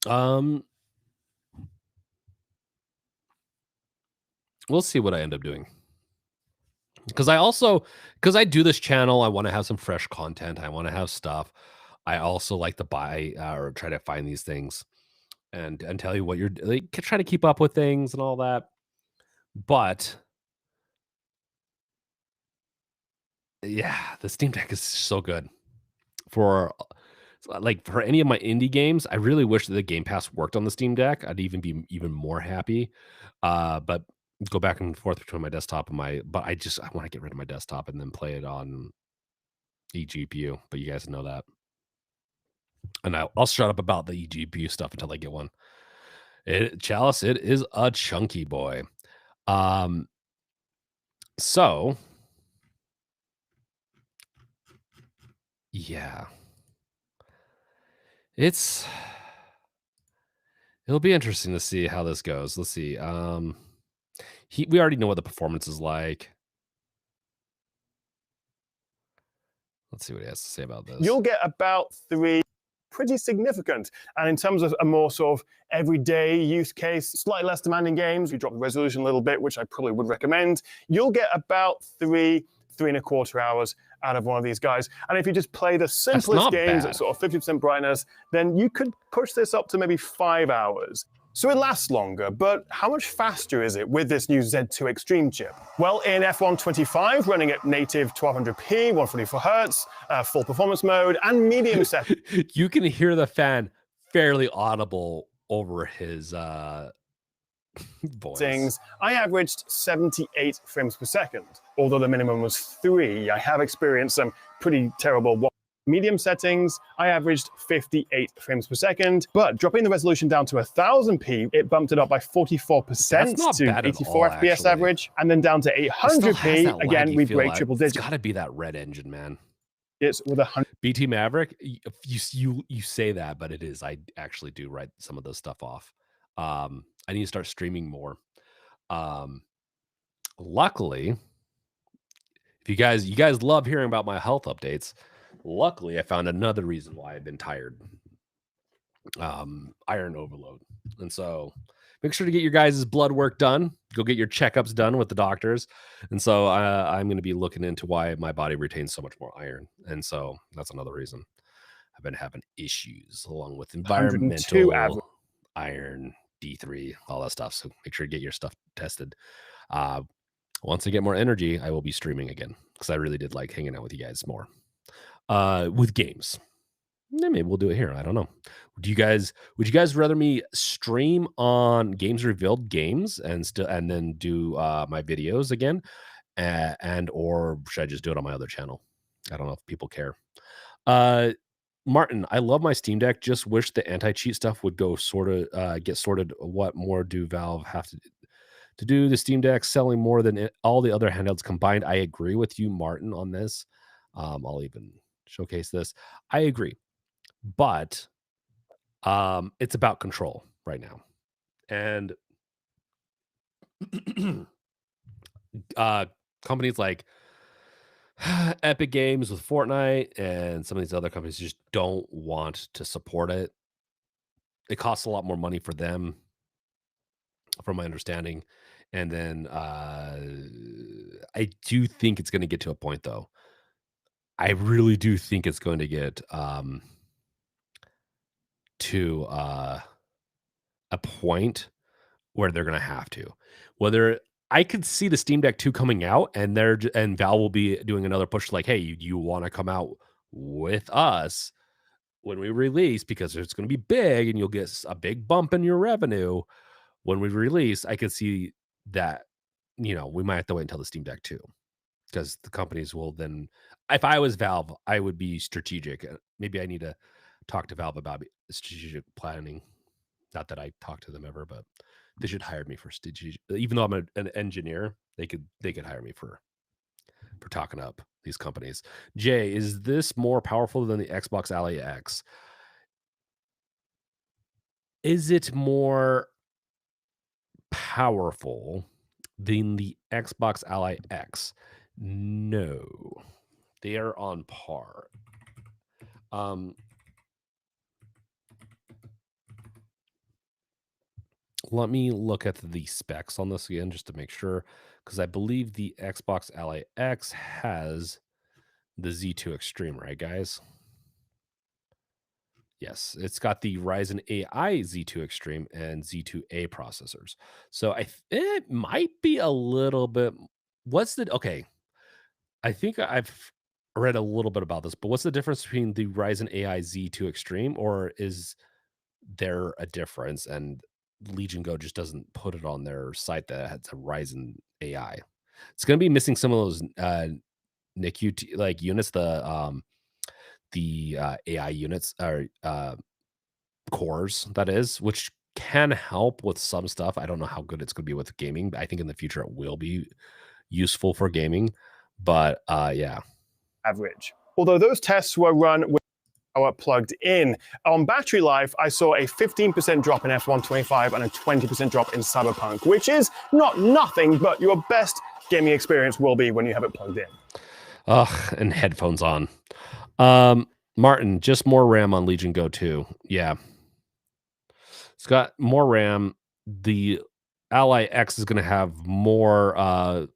We'll see what I end up doing. Because I do this channel, I want to have some fresh content. I want to have stuff. I also like to buy or try to find these things and tell you what you're like, try to keep up with things and all that. But yeah, the Steam Deck is so good for any of my indie games. I really wish that the Game Pass worked on the Steam Deck. I'd even be even more happy. But go back and forth between my desktop and I want to get rid of my desktop and then play it on eGPU. But you guys know that. And I'll shut up about the eGPU stuff until I get one. Chalice, it is a chunky boy. So yeah. It'll be interesting to see how this goes. Let's see. We already know what the performance is like. Let's see what he has to say about this. You'll get about 3 pretty significant. And in terms of a more sort of everyday use case, slightly less demanding games, you drop the resolution a little bit, which I probably would recommend, you'll get about 3.25 hours out of one of these guys. And if you just play the simplest games at sort of 50% brightness, then you could push this up to maybe 5 hours. So it lasts longer, but how much faster is it with this new Z2 Extreme chip? Well, in F125, running at native 1200p, 144 hertz, full performance mode, and medium set. You can hear the fan fairly audible over his voice. I averaged 78 frames per second, although the minimum was 3. I have experienced some pretty terrible medium settings. I averaged 58 frames per second, but dropping the resolution down to 1000p, it bumped it up by 44% to 84 FPS average, and then down to 800p. Again, we break triple digits. It's got to be that red engine, man. It's with 100. BT Maverick, you say that, but it is. I actually do write some of this stuff off. I need to start streaming more. Luckily, if you guys love hearing about my health updates, luckily I found another reason why I've been tired. Iron overload. And so make sure to get your guys' blood work done. Go get your checkups done with the doctors. And so I'm going to be looking into why my body retains so much more iron. And so that's another reason I've been having issues, along with environmental iron, D3, all that stuff. So make sure to get your stuff tested. Once I get more energy, I will be streaming again, because I really did like hanging out with you guys more with games. Maybe we'll do it here. I don't know. Would you guys rather me stream on Games Revealed games and then do my videos again, or should I just do it on my other channel? I don't know if people care. Martin, I love my Steam Deck. Just wish the anti-cheat stuff would go get sorted. What more do Valve have to do? The Steam Deck selling more than all the other handhelds combined. I agree with you, Martin, on this. I'll even showcase this. I agree, but it's about control right now, and companies like Epic Games with Fortnite and some of these other companies just don't want to support it. It costs a lot more money for them, from my understanding. And then I do think it's going to get to a point, though. I really do think it's going to get to a point where they're going to have to. Whether I could see the Steam Deck 2 coming out, and and Valve will be doing another push like, hey, you want to come out with us when we release, because it's going to be big and you'll get a big bump in your revenue when we release. I could see that, we might have to wait until the Steam Deck 2, because the companies will then, if I was Valve, I would be strategic. Maybe I need to talk to Valve about strategic planning. Not that I talk to them ever, but they should hire me for strategic. Even though I'm an engineer, they could hire me for talking up these companies. Jay, is this more powerful than the Xbox Ally X? Is it more powerful than the Xbox Ally X? No, they are on par. Let me look at the specs on this again just to make sure, because I believe the Xbox Ally X has the Z2 Extreme, right, guys? Yes, it's got the Ryzen AI Z2 Extreme and Z2A processors. So it might be a little bit. Okay? I think I've read a little bit about this, but what's the difference between the Ryzen AI Z2 Extreme, or is there a difference? And Legion Go just doesn't put it on their site that has a Ryzen AI. It's going to be missing some of those NICU like units, the AI units or cores, that is, which can help with some stuff. I don't know how good it's going to be with gaming, but I think in the future it will be useful for gaming. But yeah, average. Although those tests were run with power plugged in. On battery life, I saw a 15% drop in F125 and a 20% drop in Cyberpunk, which is not nothing, but your best gaming experience will be when you have it plugged in. Ugh, and headphones on. Martin, just more RAM on Legion Go 2. Yeah. It's got more RAM. The Ally X is going to have more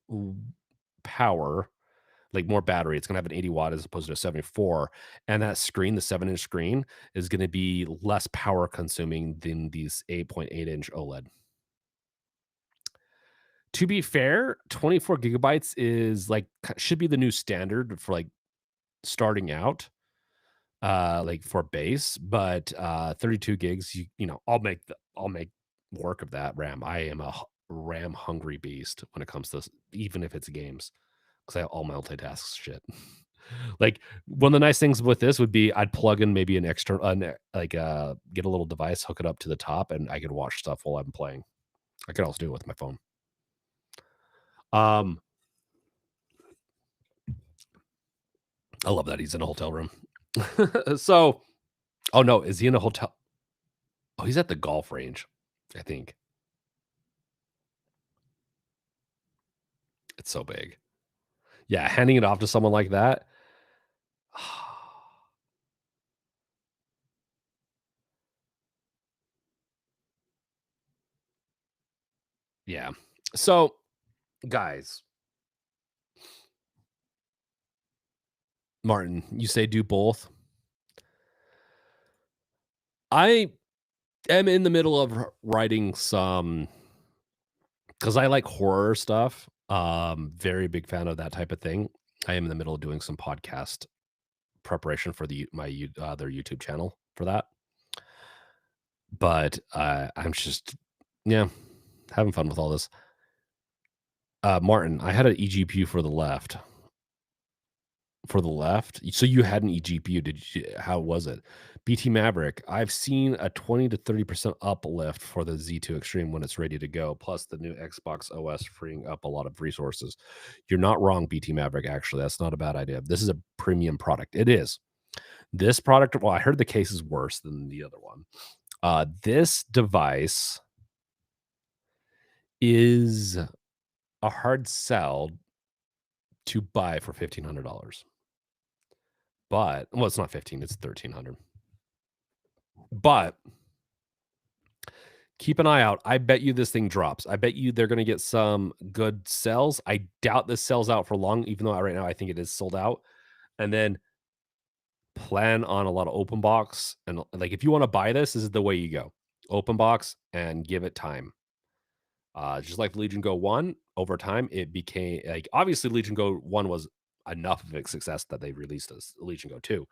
power, like more battery. It's going to have an 80 watt as opposed to a 74. And that screen, the 7-inch screen, is going to be less power consuming than these 8.8-inch OLED. To be fair, 24 gigabytes is should be the new standard for starting out, like for base, but 32 gigs, I'll make work of that RAM. I am a RAM hungry beast when it comes to even if it's games, because I have all multitask shit. Like, one of the nice things with this would be I'd plug in maybe an external, get a little device, hook it up to the top, and I could watch stuff while I'm playing. I could also do it with my phone. I love that he's in a hotel room. So, oh no, is he in a hotel? Oh, he's at the golf range, I think. It's so big. Yeah, handing it off to someone like that. Yeah. So, guys, Martin, you say do both. I am in the middle of writing some, because I like horror stuff. Very big fan of that type of thing. I am in the middle of doing some podcast preparation for my other YouTube channel for that. But I'm just, having fun with all this. Martin, I had an eGPU for the left. So you had an eGPU. How was it? BT Maverick, I've seen a 20 to 30% uplift for the Z2 Extreme when it's ready to go, plus the new Xbox OS freeing up a lot of resources. You're not wrong, BT Maverick, actually. That's not a bad idea. This is a premium product. It is. This product, well, I heard the case is worse than the other one. This device is a hard sell to buy for $1,500. But, well, it's not 15, it's 1,300. But keep an eye out. I bet you this thing drops. I bet you they're going to get some good sales. I doubt this sells out for long, even though right now I think it is sold out. And then plan on a lot of open box. And if you want to buy this is the way you go. Open box and give it time. Just like Legion Go 1, over time, it became like obviously Legion Go 1 was enough of a success that they released a Legion Go 2.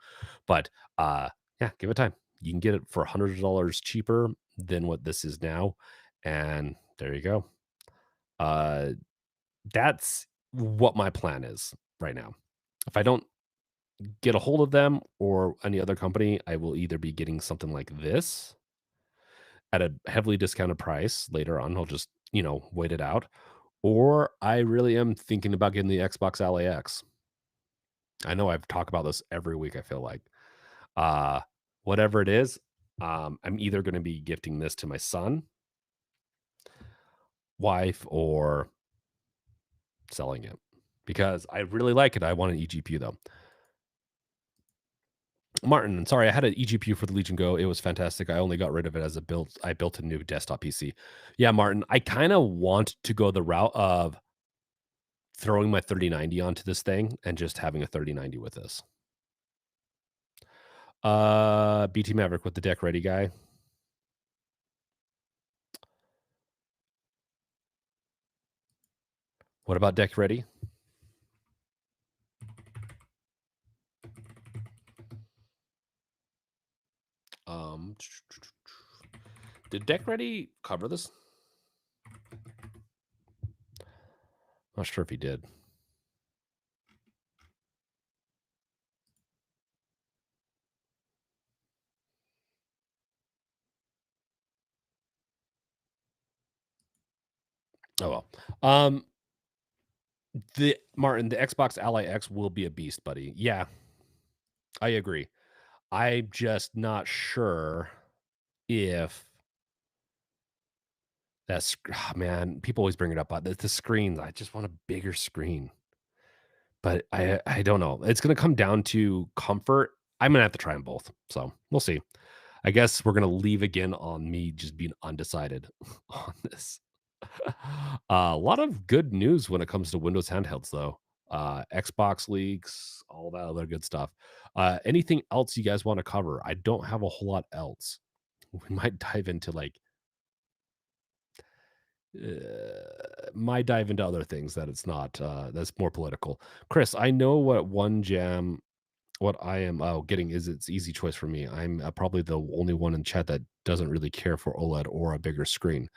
But yeah, give it time. You can get it for $100 cheaper than what this is now. And there you go. That's what my plan is right now. If I don't get a hold of them or any other company, I will either be getting something like this at a heavily discounted price later on. I'll just, wait it out. Or I really am thinking about getting the Xbox Ally X. I know I've talked about this every week, I feel like. Uh, Whatever it is, I'm either going to be gifting this to my son, wife, or selling it because I really like it. I want an eGPU though. Martin, sorry, I had an eGPU for the Legion Go. It was fantastic. I only got rid of it as I built a new desktop PC. Yeah, Martin, I kind of want to go the route of throwing my 3090 onto this thing and just having a 3090 with this. BT Maverick with the deck ready guy. What about deck ready? Did deck ready cover this? Not sure if he did. Oh well. The Xbox Ally X will be a beast, buddy. Yeah, I agree. I'm just not sure if that's man. People always bring it up. The screens. I just want a bigger screen, but I don't know. It's gonna come down to comfort. I'm gonna have to try them both, so we'll see. I guess we're gonna leave again on me just being undecided on this. A lot of good news when it comes to Windows handhelds, though. Xbox leaks, all that other good stuff. Anything else you guys want to cover? I don't have a whole lot else. We might dive into might dive into other things that it's not that's more political. Chris, I know what I am getting is it's easy choice for me. I'm probably the only one in chat that doesn't really care for OLED or a bigger screen.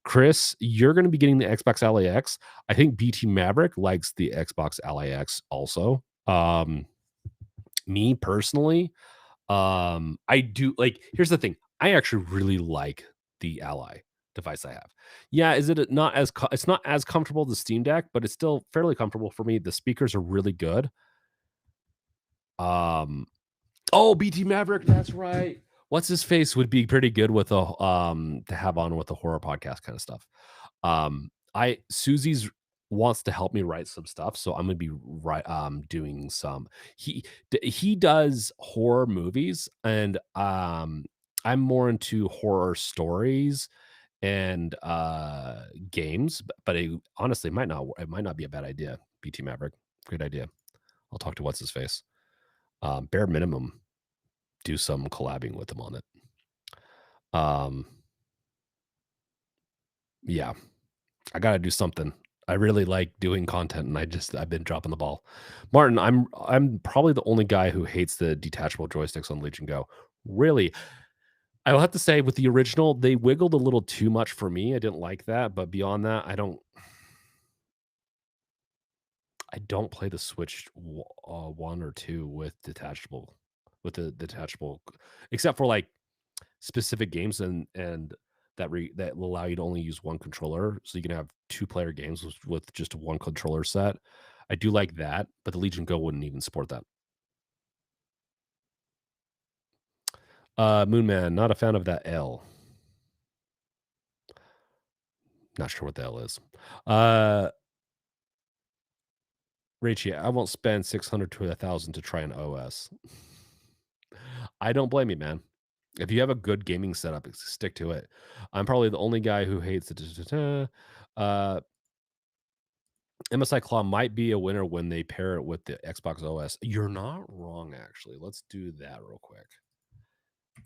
Chris, you're going to be getting the Xbox Ally X. I think BT Maverick likes the Xbox Ally X also. Me personally, I do like. Here's the thing: I actually really like the Ally device I have. Yeah, it's not as comfortable as the Steam Deck, but it's still fairly comfortable for me. The speakers are really good. Oh, BT Maverick, that's right. What's his face would be pretty good with a to have on with the horror podcast kind of stuff. Susie's wants to help me write some stuff, so I'm gonna be doing some. He does horror movies, and I'm more into horror stories and games. But honestly, it might not be a bad idea. BT Maverick, great idea. I'll talk to what's his face. Bare minimum, do some collabing with him on it. Yeah, I gotta do something. I really like doing content, and I've been dropping the ball. Martin, I'm probably the only guy who hates the detachable joysticks on Legion Go. Really, I will have to say with the original, they wiggled a little too much for me. I didn't like that, but beyond that, I don't play the Switch 1 or 2 with the detachable, except for like specific games and that will allow you to only use one controller, so you can have 2-player games with just one controller set. I do like that, but the Legion Go wouldn't even support that. Moonman, not a fan of that L. Not sure what the L is. Rachie, I won't spend 600 to 1,000 to try an OS. I don't blame you, man. If you have a good gaming setup, stick to it. I'm probably the only guy who hates it. MSI Claw might be a winner when they pair it with the Xbox OS. You're not wrong, actually. Let's do that real quick.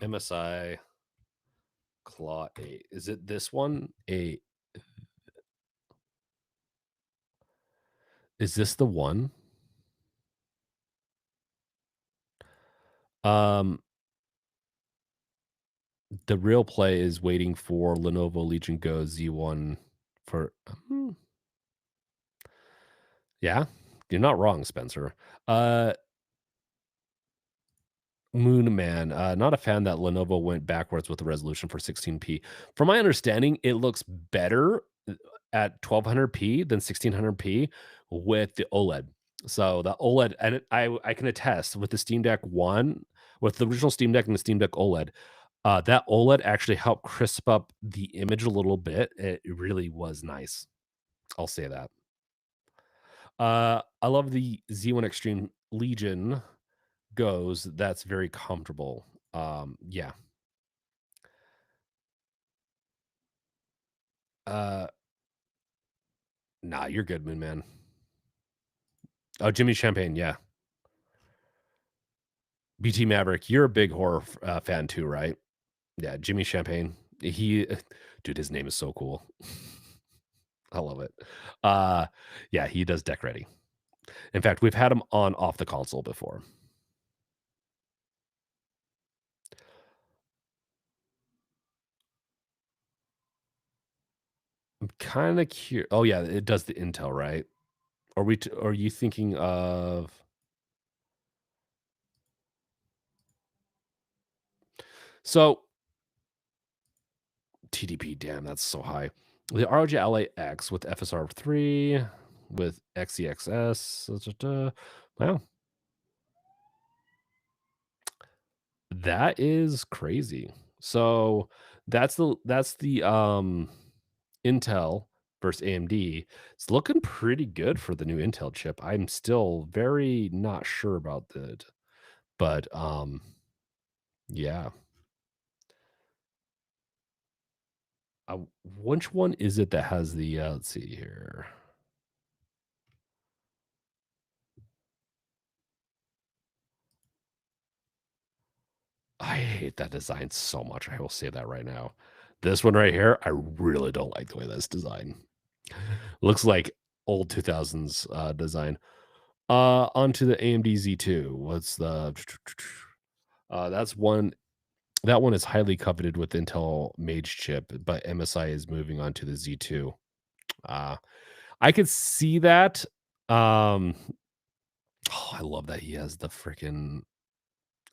MSI Claw 8. Is it this one? Is this the one? Um, the real play is waiting for Lenovo Legion Go Z1 for. Yeah, you're not wrong, Spencer. Moon Man, not a fan that Lenovo went backwards with the resolution for 16p. From my understanding, it looks better at 1200p than 1600p with the OLED. So the OLED, and I can attest with the Steam Deck One, with the original Steam Deck and the Steam Deck OLED, that OLED actually helped crisp up the image a little bit. It really was nice. I'll say that. I love the Z1 Extreme Legion goes. That's very comfortable. Yeah. Nah, you're good, Moon Man. Oh, Jimmy Champagne, yeah. BT Maverick, you're a big horror fan too, right? Yeah, Jimmy Champagne. Dude, his name is so cool. I love it. Yeah, he does Deck Ready. In fact, we've had him on Off the Console before. I'm kind of curious. Oh yeah, it does the Intel, right? Are you thinking of? So TDP, damn, that's so high. The ROG Ally X with FSR 3 with XEXS. Wow. That is crazy. So that's the Intel versus AMD. It's looking pretty good for the new Intel chip. I'm still very not sure about that. But yeah. Which one is it that has the let's see here. I hate that design so much. I will say that right now. This one right here, I really don't like the way that's designed. Looks like old 2000s design. Onto the AMD Z2. What's the that's one that one is highly coveted with Intel Mage chip, but MSI is moving on to the Z2. I could see that. Oh, I love that he has the freaking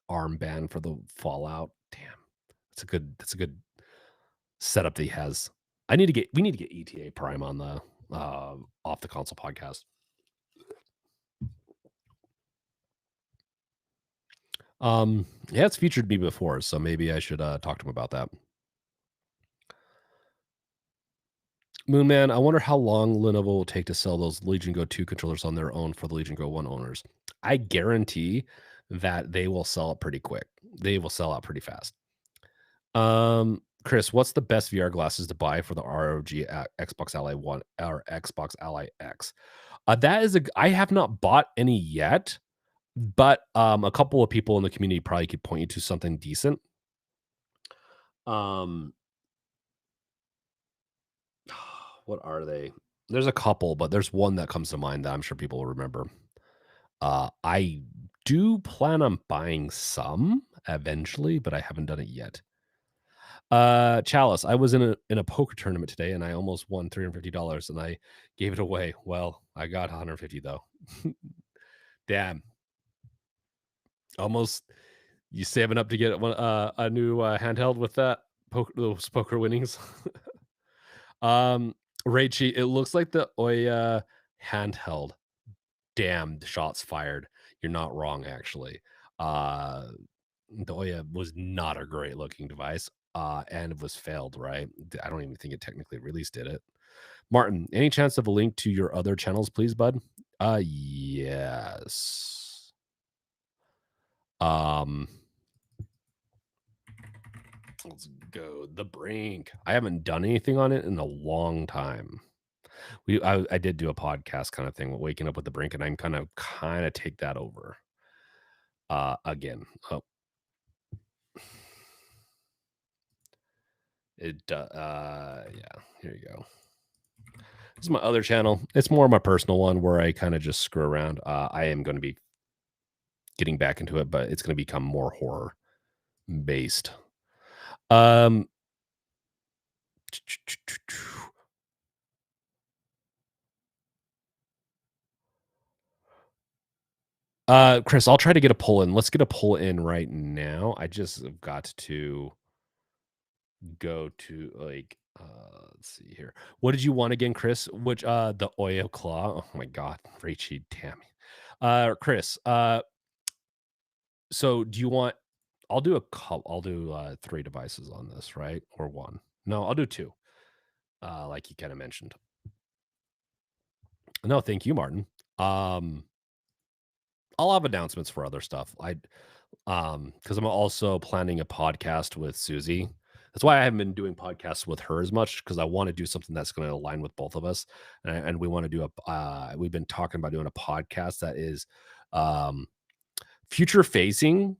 armband for the Fallout. Damn. That's a good setup that he has. We need to get ETA Prime on the Off the Console podcast. Yeah, it's featured me before, so maybe I should talk to him about that. Moonman, I wonder how long Lenovo will take to sell those Legion Go 2 controllers on their own for the Legion Go 1 owners. I guarantee that they will sell it pretty quick. They will sell out pretty fast. Chris, what's the best VR glasses to buy for the ROG Xbox Ally 1 or Xbox Ally X? I have not bought any yet, but a couple of people in the community probably could point you to something decent. What are they? There's a couple, but there's one that comes to mind that I'm sure people will remember. I do plan on buying some eventually, but I haven't done it yet. Chalice, I was in a poker tournament today and I almost won $350 and I gave it away. Well, I got 150 though. Damn. Almost you saving up to get a new handheld with that those poker winnings. Raichi, it looks like the Oya handheld. Damn, shots fired. You're not wrong, actually. The Oya was not a great looking device, and it was failed, right? I don't even think it technically released, did it? Martin, any chance of a link to your other channels, please, bud? Yes. Let's go. The Brink. I haven't done anything on it in a long time. I did do a podcast kind of thing with Waking Up with the Brink, and I'm kind of take that over. Again. Oh. Yeah, here you go. This is my other channel. It's more my personal one where I kind of just screw around. I am going to be getting back into it, but it's going to become more horror based. Um, Chris, I'll try to get a pull in. Let's get a pull in right now. I just have got to go to like let's see here. What did you want again, Chris? Which the Oyo Claw? Oh my god, Rachie, damn me. Chris, so do you want I'll do 3 devices on this, right? Or 1. No, I'll do 2. Like you kind of mentioned. No, thank you, Martin. I'll have announcements for other stuff. Because I'm also planning a podcast with Susie. That's why I haven't been doing podcasts with her as much, because I want to do something that's going to align with both of us, and we want to do we've been talking about doing a podcast that is future facing,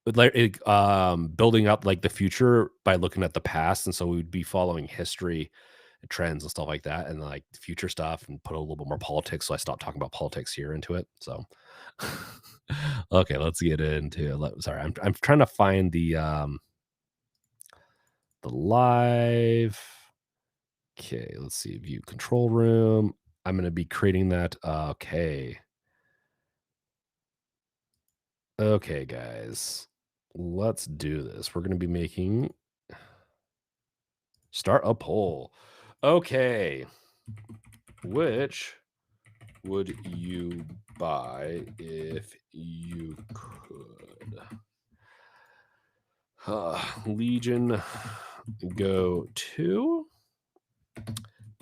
like building up like the future by looking at the past, and so we would be following history trends and stuff like that, and like future stuff, and put a little bit more politics. So I stopped talking about politics here into it. So okay, let's get into it. Sorry, I'm trying to find the live. Okay, let's see, view control room. I'm going to be creating that. Okay, guys, let's do this. We're going to be making start a poll. Okay, which would you buy if you could? Legion Go 2,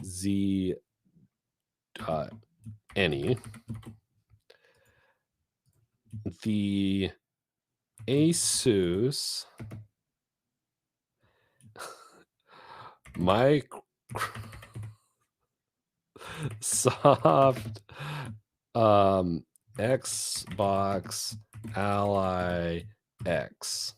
Z any, the Asus Microsoft Xbox Ally X.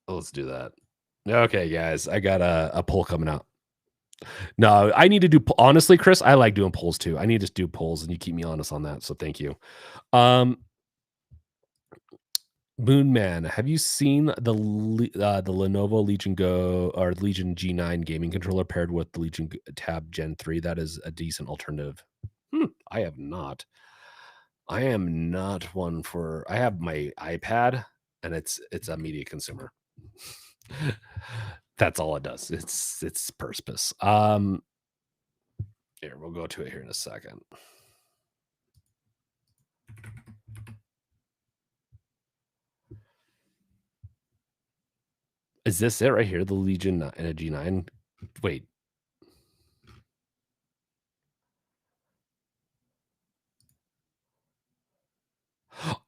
Let's do that. Okay, guys, I got a poll coming out. No, I need to do, honestly, Chris, I like doing polls too. I need to do polls, and you keep me honest on that. So thank you. Moonman, have you seen the Lenovo Legion Go or Legion G9 gaming controller paired with the Legion Tab Gen 3? That is a decent alternative. I have not. I am not one for. I have my iPad, and it's a media consumer. That's all it does. It's purpose. Here, we'll go to it here in a second. Is this it right here? The Legion and a G9? Wait.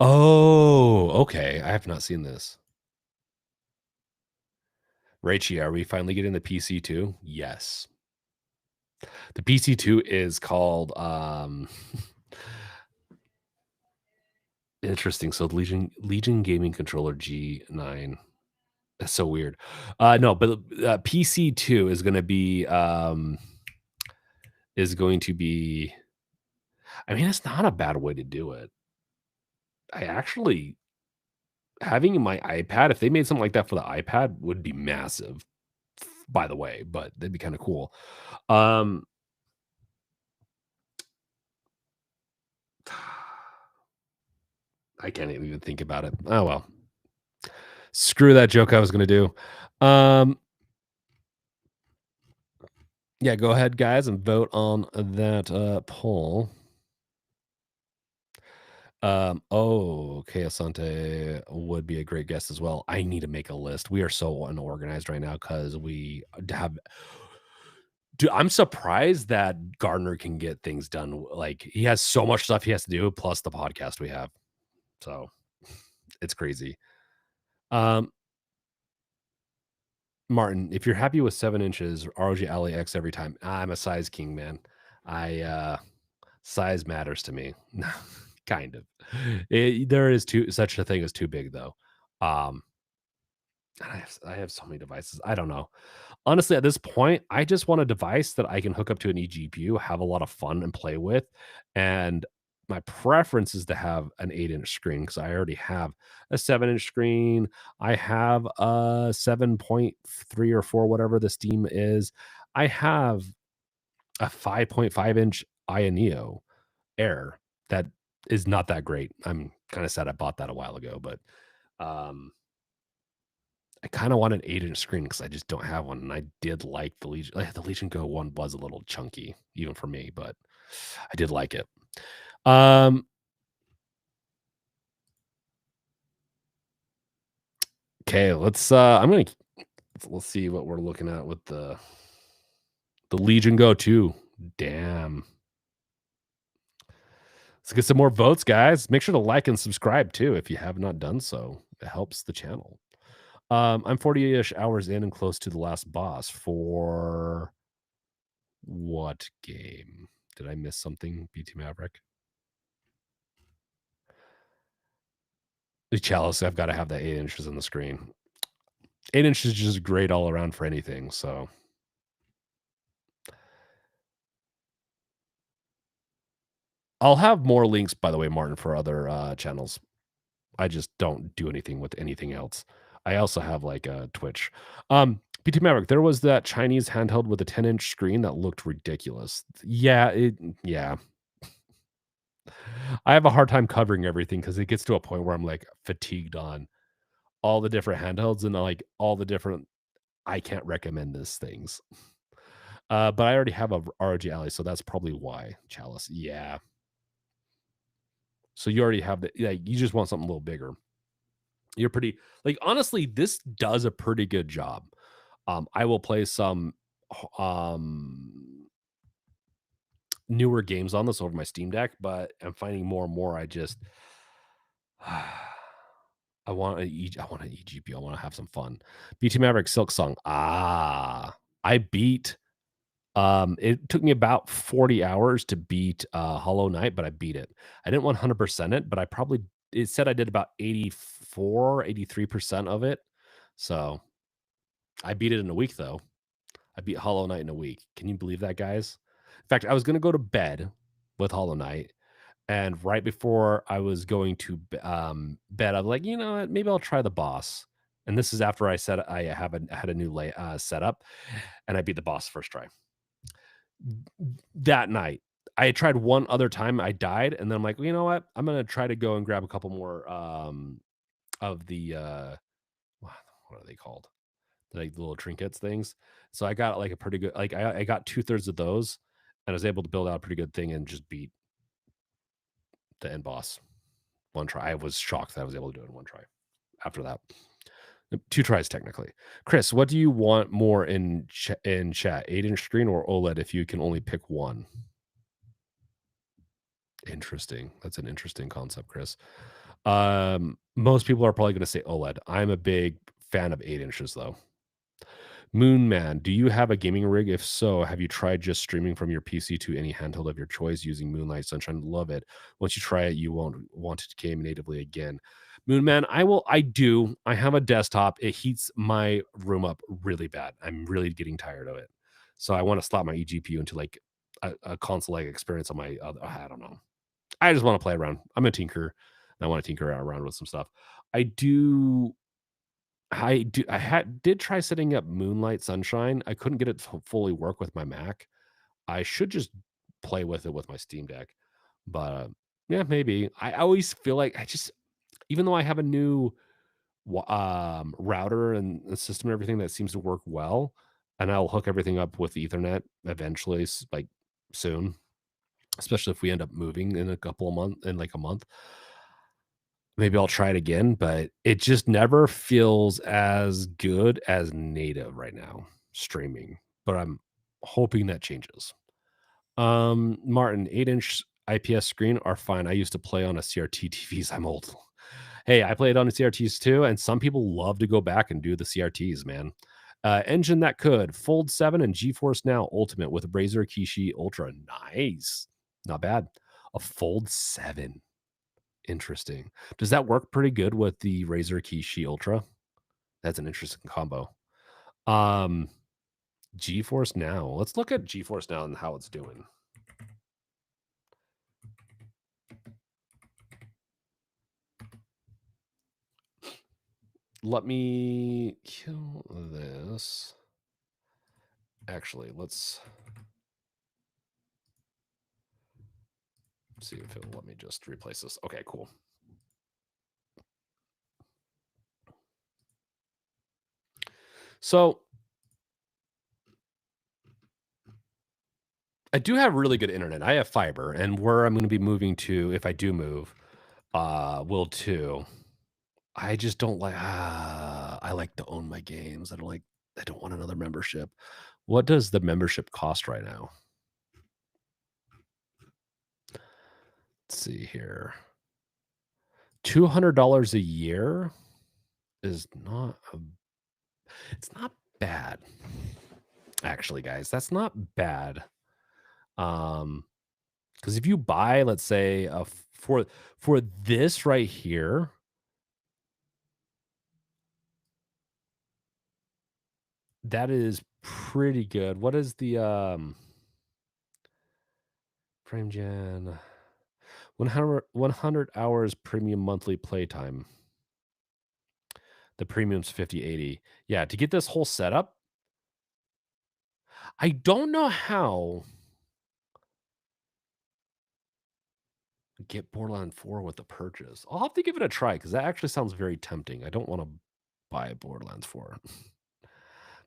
Oh, okay. I have not seen this. Rachie, are we finally getting the PC2? Yes. The PC2 is called interesting. So Legion Gaming Controller G9. That's so weird. No, but PC2 is going to be I mean, it's not a bad way to do it. I actually, having my iPad, if they made something like that for the iPad, would be massive, by the way, but that'd be kind of cool. I can't even think about it. Oh, well. Screw that joke I was going to do. Yeah, go ahead, guys, and vote on that poll. Okay, Asante would be a great guest as well. I need to make a list. We are so unorganized right now because we have. Dude, I'm surprised that Gardner can get things done. Like, he has so much stuff he has to do, plus the podcast we have. So it's crazy. Martin, if you're happy with 7 inches, ROG Ally X every time. I'm a size king, man. Size matters to me. kind of. There is such a thing as too big though. Um, I have so many devices. I don't know. Honestly, at this point, I just want a device that I can hook up to an eGPU, have a lot of fun and play with. And my preference is to have an 8-inch screen because I already have a 7-inch screen. I have a 7.3 or 4, whatever the Steam is. I have a 5.5-inch Aya Neo Air that is not that great. I'm kind of sad I bought that a while ago, but I kind of want an 8-inch screen because I just don't have one. And I did like the Legion. The Legion Go one was a little chunky, even for me, but I did like it. Okay, let's see what we're looking at with the Legion Go 2. Damn. Let's get some more votes, guys. Make sure to like and subscribe too if you have not done so. It helps the channel. I'm 40-ish hours in and close to the last boss for what game? Did I miss something, BT Maverick? The Chalice, I've got to have that 8 inches on the screen. 8 inches is just great all around for anything, so. I'll have more links, by the way, Martin, for other channels. I just don't do anything with anything else. I also have like a Twitch. BT Maverick, there was that Chinese handheld with a 10-inch screen that looked ridiculous. Yeah. I have a hard time covering everything because it gets to a point where I'm like fatigued on all the different handhelds and like all the different, I can't recommend these things. But I already have a ROG Ally, so that's probably why. Chalice. Yeah. So you already have you just want something a little bigger. You're pretty, like, honestly, this does a pretty good job. I will play some newer games on this over my Steam Deck, but I'm finding more and more I want an eGPU. I want to have some fun. BT Maverick Silksong. I beat it took me about 40 hours to beat Hollow Knight, but I beat it. I didn't 100% it, but it said I did about 83% of it. So I beat it in a week though. I beat Hollow Knight in a week. Can you believe that, guys? In fact, I was going to go to bed with Hollow Knight, and right before I was going to bed, I'm like, you know what? Maybe I'll try the boss. And this is after I said I had a new setup, and I beat the boss first try. That night, I had tried one other time. I died, and then I'm like, well, you know what? I'm gonna try to go and grab a couple more of the what are they called? Like the little trinkets things. So I got like a pretty good, like I got 2/3 of those, and I was able to build out a pretty good thing and just beat the end boss one try. I was shocked that I was able to do it in one try. After that, 2 tries technically. Chris, what do you want more in chat? 8-inch screen or OLED if you can only pick one? Interesting. That's an interesting concept, Chris. Most people are probably going to say OLED. I'm a big fan of 8 inches though. Moon Man, do you have a gaming rig? If so, have you tried just streaming from your PC to any handheld of your choice using Moonlight Sunshine? Love it. Once you try it, you won't want to game natively again. Moon Man, I do. I have a desktop. It heats my room up really bad. I'm really getting tired of it. So I want to slot my eGPU into like a console-like experience on my other, I don't know. I just want to play around. I'm a tinker. And I want to tinker around with some stuff. I did try setting up Moonlight Sunshine. I couldn't get it to fully work with my Mac. I should just play with it with my Steam Deck. But yeah, maybe. I always feel like even though I have a new router and the system and everything that seems to work well, and I'll hook everything up with Ethernet eventually, like soon, especially if we end up moving in a month. Maybe I'll try it again, but it just never feels as good as native right now streaming. But I'm hoping that changes. Martin, 8-inch IPS screen are fine. I used to play on a CRT TVs. I'm old. Hey, I played on the CRTs too, and some people love to go back and do the CRTs, man. Engine that could Fold 7 and GeForce Now Ultimate with Razer Kishi Ultra. Nice, not bad. A Fold 7. Interesting. Does that work pretty good with the Razer Kishi Ultra? That's an interesting combo. GeForce Now. Let's look at GeForce Now and how it's doing. Let me kill this. Actually, let's see if it'll let me just replace this. Okay, cool. So I do have really good internet. I have fiber, and where I'm going to be moving to, if I do move, will too. I just don't like. I like to own my games. I don't want another membership. What does the membership cost right now? Let's see here. $200 a year is not. It's not bad, actually, guys. That's not bad. Because if you buy, let's say, for this right here, that is pretty good. What is the frame gen 100 hours premium monthly playtime? The premium's 5080. Yeah, to get this whole setup, I don't know how to get Borderlands 4 with the purchase. I'll have to give it a try because that actually sounds very tempting. I don't want to buy Borderlands 4.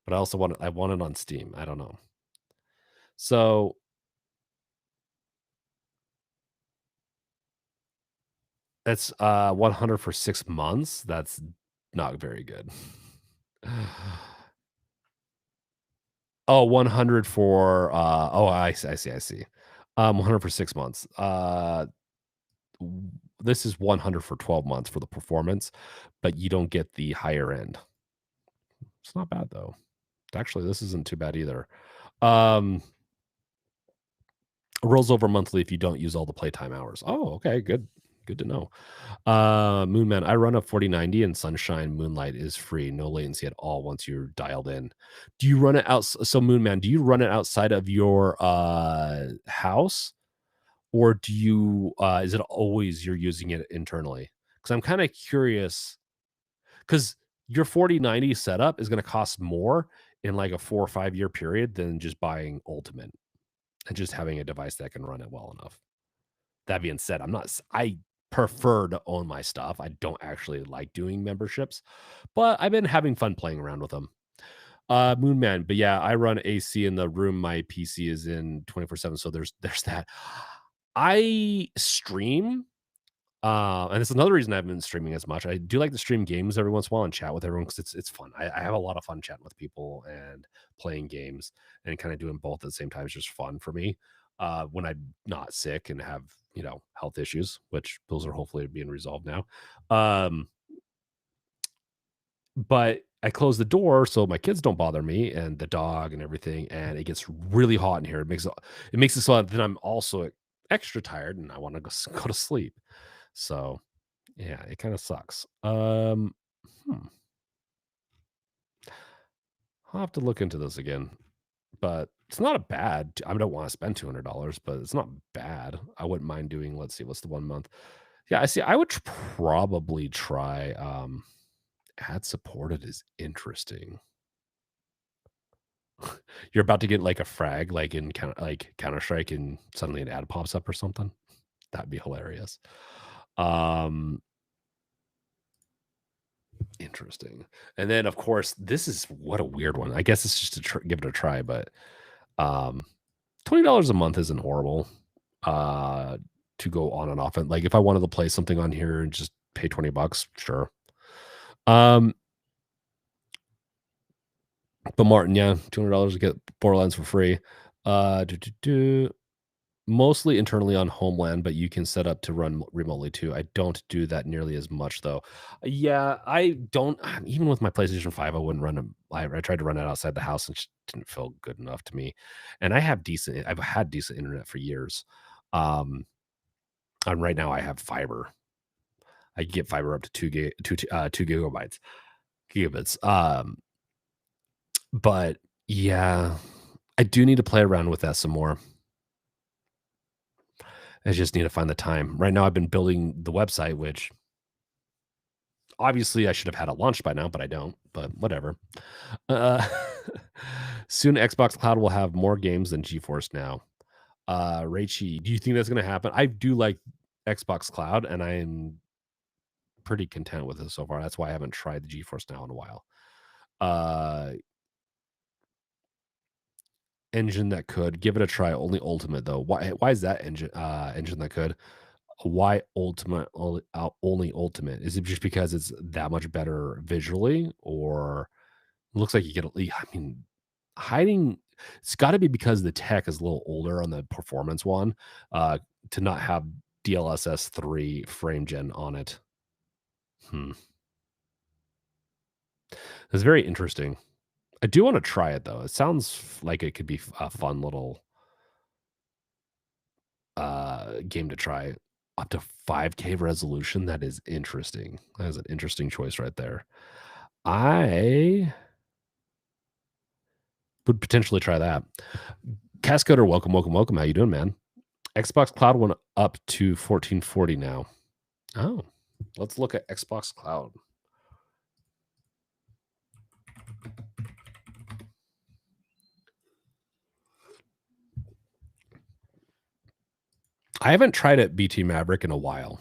But I also want it on Steam. I don't know. So that's 100 for 6 months. That's not very good. Oh, 100 for I see. 100 for 6 months. This is 100 for 12 months for the performance, but you don't get the higher end. It's not bad though. Actually, this isn't too bad either. Rolls over monthly if you don't use all the playtime hours. Oh, okay, good to know. Moonman, I run a 4090 and Sunshine Moonlight is free, no latency at all once you're dialed in. Do you run it out? So Moonman, do you run it outside of your house, or do you is it always you're using it internally? Because I'm kind of curious, because your 4090 setup is going to cost more in like a 4 or 5 year period than just buying Ultimate and just having a device that can run it well enough. That being said, I prefer to own my stuff. I don't actually like doing memberships, but I've been having fun playing around with them. Moonman, but yeah, I run AC in the room my PC is in 24/7, so there's that. I stream, and it's another reason I haven't been streaming as much. I do like to stream games every once in a while and chat with everyone because it's fun. I have a lot of fun chatting with people and playing games, and kind of doing both at the same time is just fun for me. When I'm not sick and have health issues, which those are hopefully being resolved now. But I close the door so my kids don't bother me and the dog and everything, and it gets really hot in here. It makes it so that I'm also extra tired and I want to go to sleep. So yeah, it kind of sucks. I'll have to look into this again, but it's not a bad. I don't want to spend $200, but it's not bad. I wouldn't mind doing. Let's see, what's the 1 month? Yeah, I see. I would probably try. Ad supported is interesting. You're about to get like a frag, like in Counter-Strike, and suddenly an ad pops up or something. That'd be hilarious. Interesting. And then of course, this is what a weird one. I guess it's just to give it a try, but $20 a month isn't horrible to go on and off. And like if I wanted to play something on here and just pay $20, sure. But Martin, yeah, $200 to get Borderlands for free. Mostly internally on Homeland, but you can set up to run remotely too. I don't do that nearly as much though. Yeah, I don't. Even with my PlayStation 5, I wouldn't run it. I tried to run it outside the house and it just didn't feel good enough to me. And I've had decent internet for years. And right now I have fiber. I can get fiber up to 2 gigabits. But yeah, I do need to play around with that some more. I just need to find the time. Right now, I've been building the website, which obviously I should have had it launched by now, but I don't. But whatever. Uh, soon, Xbox Cloud will have more games than GeForce Now. Raichi, do you think that's going to happen? I do like Xbox Cloud, and I am pretty content with it so far. That's why I haven't tried the GeForce Now in a while. Engine that could give it a try. Only Ultimate though. Why is that engine that could? Why Ultimate only Ultimate? Is it just because it's that much better visually, or it looks like you get? I mean, hiding. It's got to be because the tech is a little older on the performance one. To not have DLSS 3 frame gen on it. It's very interesting. I do want to try it though. It sounds like it could be a fun little game to try. Up to 5K resolution. That is interesting. That is an interesting choice right there. I would potentially try that. Cascoder, welcome. How you doing, man? Xbox Cloud went up to 1440 now. Oh, let's look at Xbox Cloud. I haven't tried it, BT Maverick, in a while.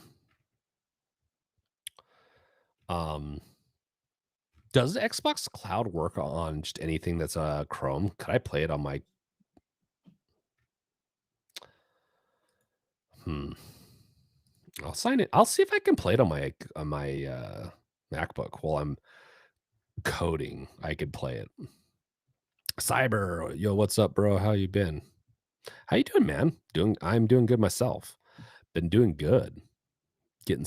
Does Xbox Cloud work on just anything that's Chrome? Could I play it on my? I'll sign it. I'll see if I can play it on my MacBook while I'm coding. I could play it. Cyber, yo, what's up, bro? How you been? How you doing, man? I'm doing good myself. Been doing good. Getting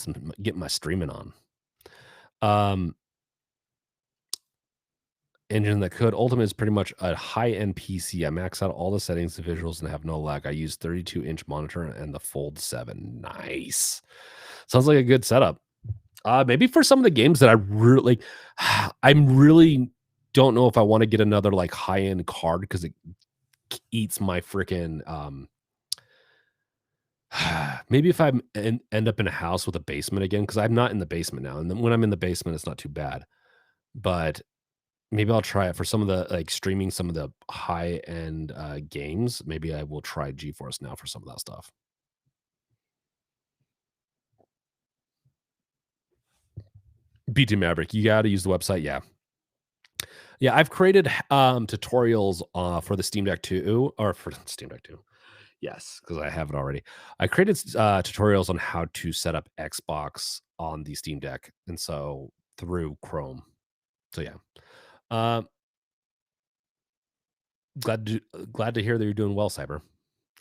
my streaming on. Engine that could. Ultimate is pretty much a high-end PC. I max out all the settings, the visuals, and have no lag. I use 32-inch monitor and the Fold 7. Nice. Sounds like a good setup. Maybe for some of the games that I really don't know if I want to get another like high-end card because it eats my freaking maybe if I end up in a house with a basement again, because I'm not in the basement now, and then when I'm in the basement it's not too bad, but maybe I'll try it for some of the like streaming some of the high-end games. Maybe I will try GeForce Now for some of that stuff. BT Maverick, you got to use the website. Yeah, I've created tutorials for the Steam Deck 2, or for Steam Deck 2. Yes, because I have it already. I created tutorials on how to set up Xbox on the Steam Deck, and so through Chrome. So yeah, glad to hear that you're doing well, Cyber.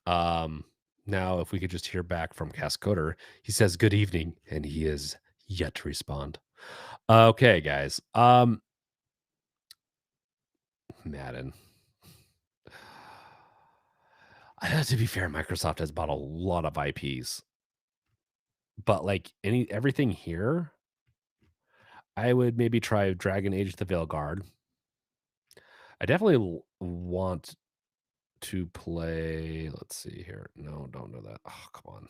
Now, if we could just hear back from Cascoder, he says good evening, and he is yet to respond. Okay, guys. Madden. To be fair, Microsoft has bought a lot of IPs, but like everything here, I would maybe try Dragon Age: The Veilguard. I definitely want to play. Let's see here. No, don't do that. Oh, come on.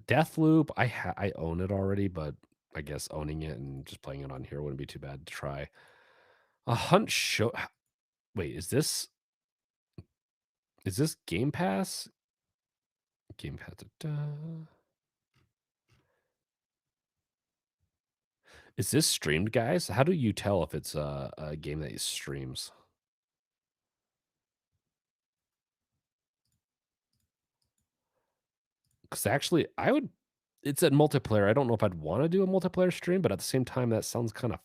Deathloop. I own it already, but I guess owning it and just playing it on here wouldn't be too bad to try. A Hunt Show. Wait, is this Game Pass? Game Pass. Is this streamed, guys? How do you tell if it's a game that streams? Because actually, it's at multiplayer. I don't know if I'd want to do a multiplayer stream, but at the same time, that sounds kind of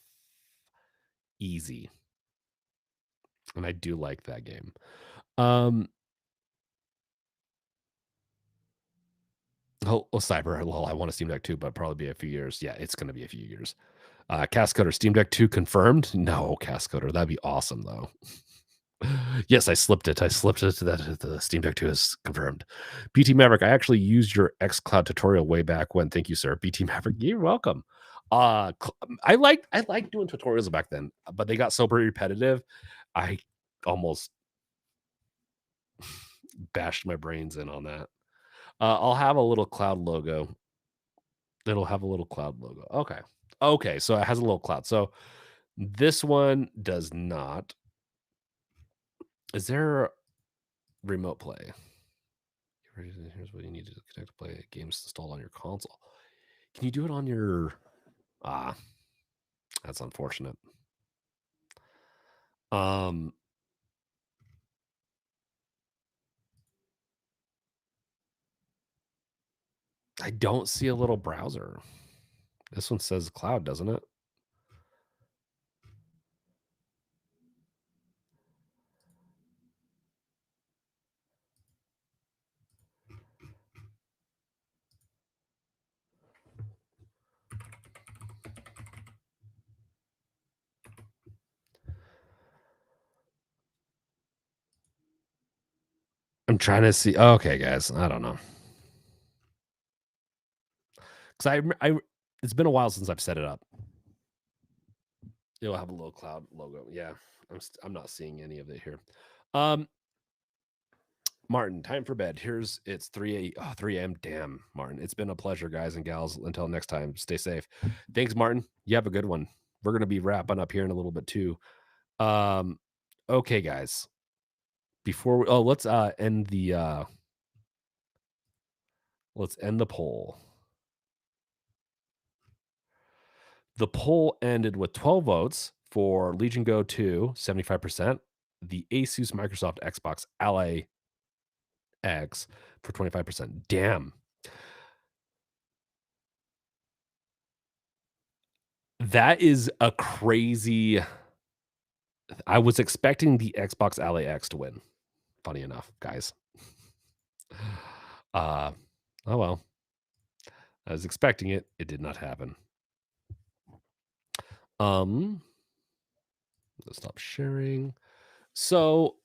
easy. And I do like that game. Cyber. Well, I want a Steam Deck 2, but probably be a few years. Yeah, it's going to be a few years. Cascoder, Steam Deck 2 confirmed? No, Cascoder. That'd be awesome, though. Yes, I slipped it. I slipped it to that. The Steam Deck 2 is confirmed. BT Maverick, I actually used your xCloud tutorial way back when. Thank you, sir. BT Maverick, you're welcome. I like doing tutorials back then, but they got so repetitive. I almost bashed my brains in on that. I'll have a little cloud logo. It'll have a little cloud logo. Okay. Okay, so it has a little cloud. So this one does not. Is there remote play? Here's what you need to connect to play games installed on your console. Can you do it on your... that's unfortunate. I don't see a little browser. This one says cloud, doesn't it? I'm trying to see. Okay, guys, I don't know. Because it's been a while since I've set it up. It'll have a little cloud logo. Yeah, I'm not seeing any of it here. Martin, time for bed. It's 3 a.m. Damn, Martin. It's been a pleasure, guys and gals. Until next time, stay safe. Thanks, Martin. You have a good one. We're going to be wrapping up here in a little bit too. Okay, guys. Before let's end the poll. The poll ended with 12 votes for Legion Go 2, 75%. The Asus Microsoft Xbox Ally X for 25%. Damn. That is a crazy... I was expecting the Xbox Ally X to win. Funny enough, guys. Oh well. I was expecting it. It did not happen. Let's stop sharing. So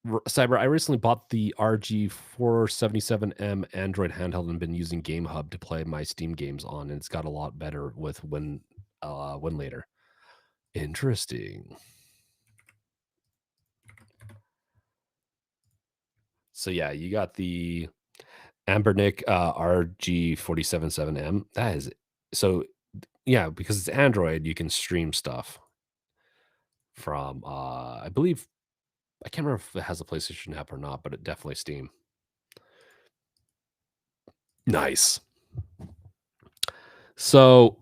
Cyber, I recently bought the RG477M Android handheld and been using GameHub to play my Steam games on, and it's got a lot better with Win Later. Interesting. So yeah, you got the Ambernick RG477M. That is so yeah, because it's Android, you can stream stuff from I believe, I can't remember if it has a PlayStation app or not, but it definitely Steam. Nice. So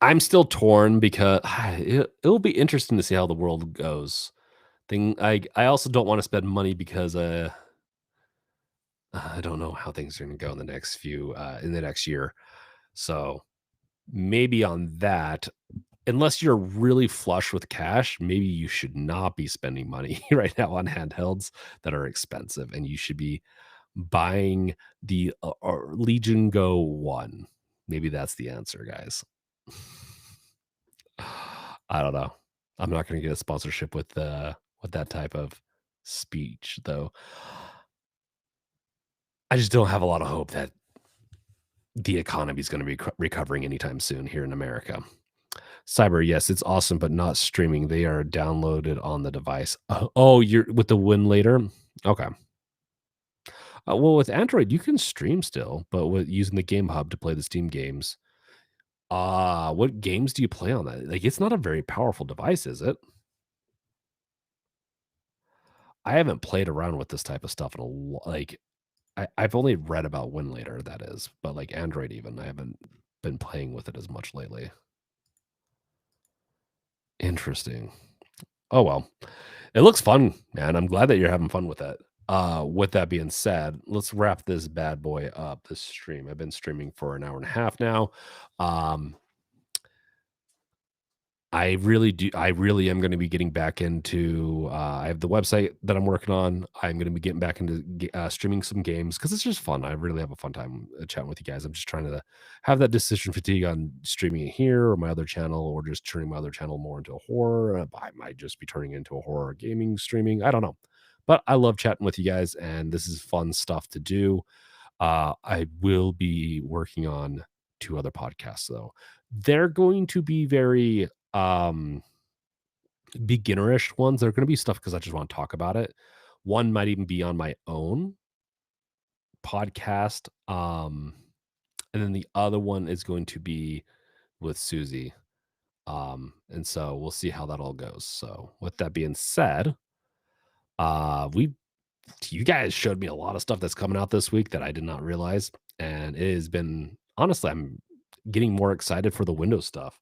I'm still torn because it'll be interesting to see how the world goes. I also don't want to spend money because I don't know how things are going to go in the next year. So maybe on that, unless you're really flush with cash, maybe you should not be spending money right now on handhelds that are expensive, and you should be buying the Legion Go 1. Maybe that's the answer, guys. I don't know. I'm not going to get a sponsorship with that type of speech, though. I just don't have a lot of hope that the economy is going to be recovering anytime soon here in America. Cyber, yes, it's awesome, but not streaming. They are downloaded on the device. Oh, you're with the Win Later? Okay. Well, with Android, you can stream still, but with using the Game Hub to play the Steam games. What games do you play on that? Like, it's not a very powerful device, is it? I haven't played around with this type of stuff in I've only read about Win Later, that is, but like Android even, I haven't been playing with it as much lately. Interesting. Oh, well. It looks fun, man. I'm glad that you're having fun with that. With that being said, let's wrap this bad boy up, this stream. I've been streaming for an hour and a half now. I really do. I really am going to be getting back into. I have the website that I'm working on. I'm going to be getting back into streaming some games because it's just fun. I really have a fun time chatting with you guys. I'm just trying to have that decision fatigue on streaming it here or my other channel, or just turning my other channel more into a horror. I might just be turning into a horror gaming streaming. I don't know, but I love chatting with you guys, and this is fun stuff to do. I will be working on 2 other podcasts though. They're going to be very beginnerish ones. They're going to be stuff because I just want to talk about it. One might even be on my own podcast. And then the other one is going to be with Susie. And so we'll see how that all goes. So with that being said, you guys showed me a lot of stuff that's coming out this week that I did not realize. And it has been, honestly, I'm getting more excited for the Windows stuff.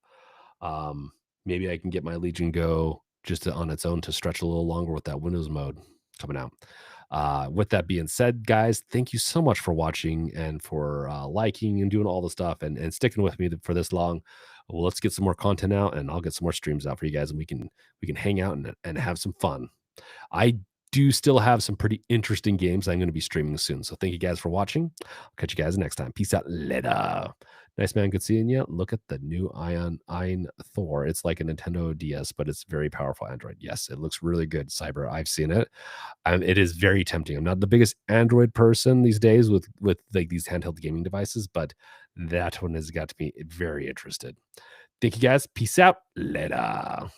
Maybe I can get my Legion Go just on its own to stretch a little longer with that Windows mode coming out. With that being said, guys, thank you so much for watching and for liking and doing all the stuff and sticking with me for this long. Well, let's get some more content out, and I'll get some more streams out for you guys, and we can hang out and have some fun. I do still have some pretty interesting games I'm going to be streaming soon. So thank you guys for watching. I'll catch you guys next time. Peace out. Later. Nice, man. Good seeing you. Look at the new Ion Thor. It's like a Nintendo DS, but it's very powerful Android. Yes, it looks really good, Cyber. I've seen it. It is very tempting. I'm not the biggest Android person these days with like these handheld gaming devices, but that one has got me very interested. Thank you guys. Peace out. Later.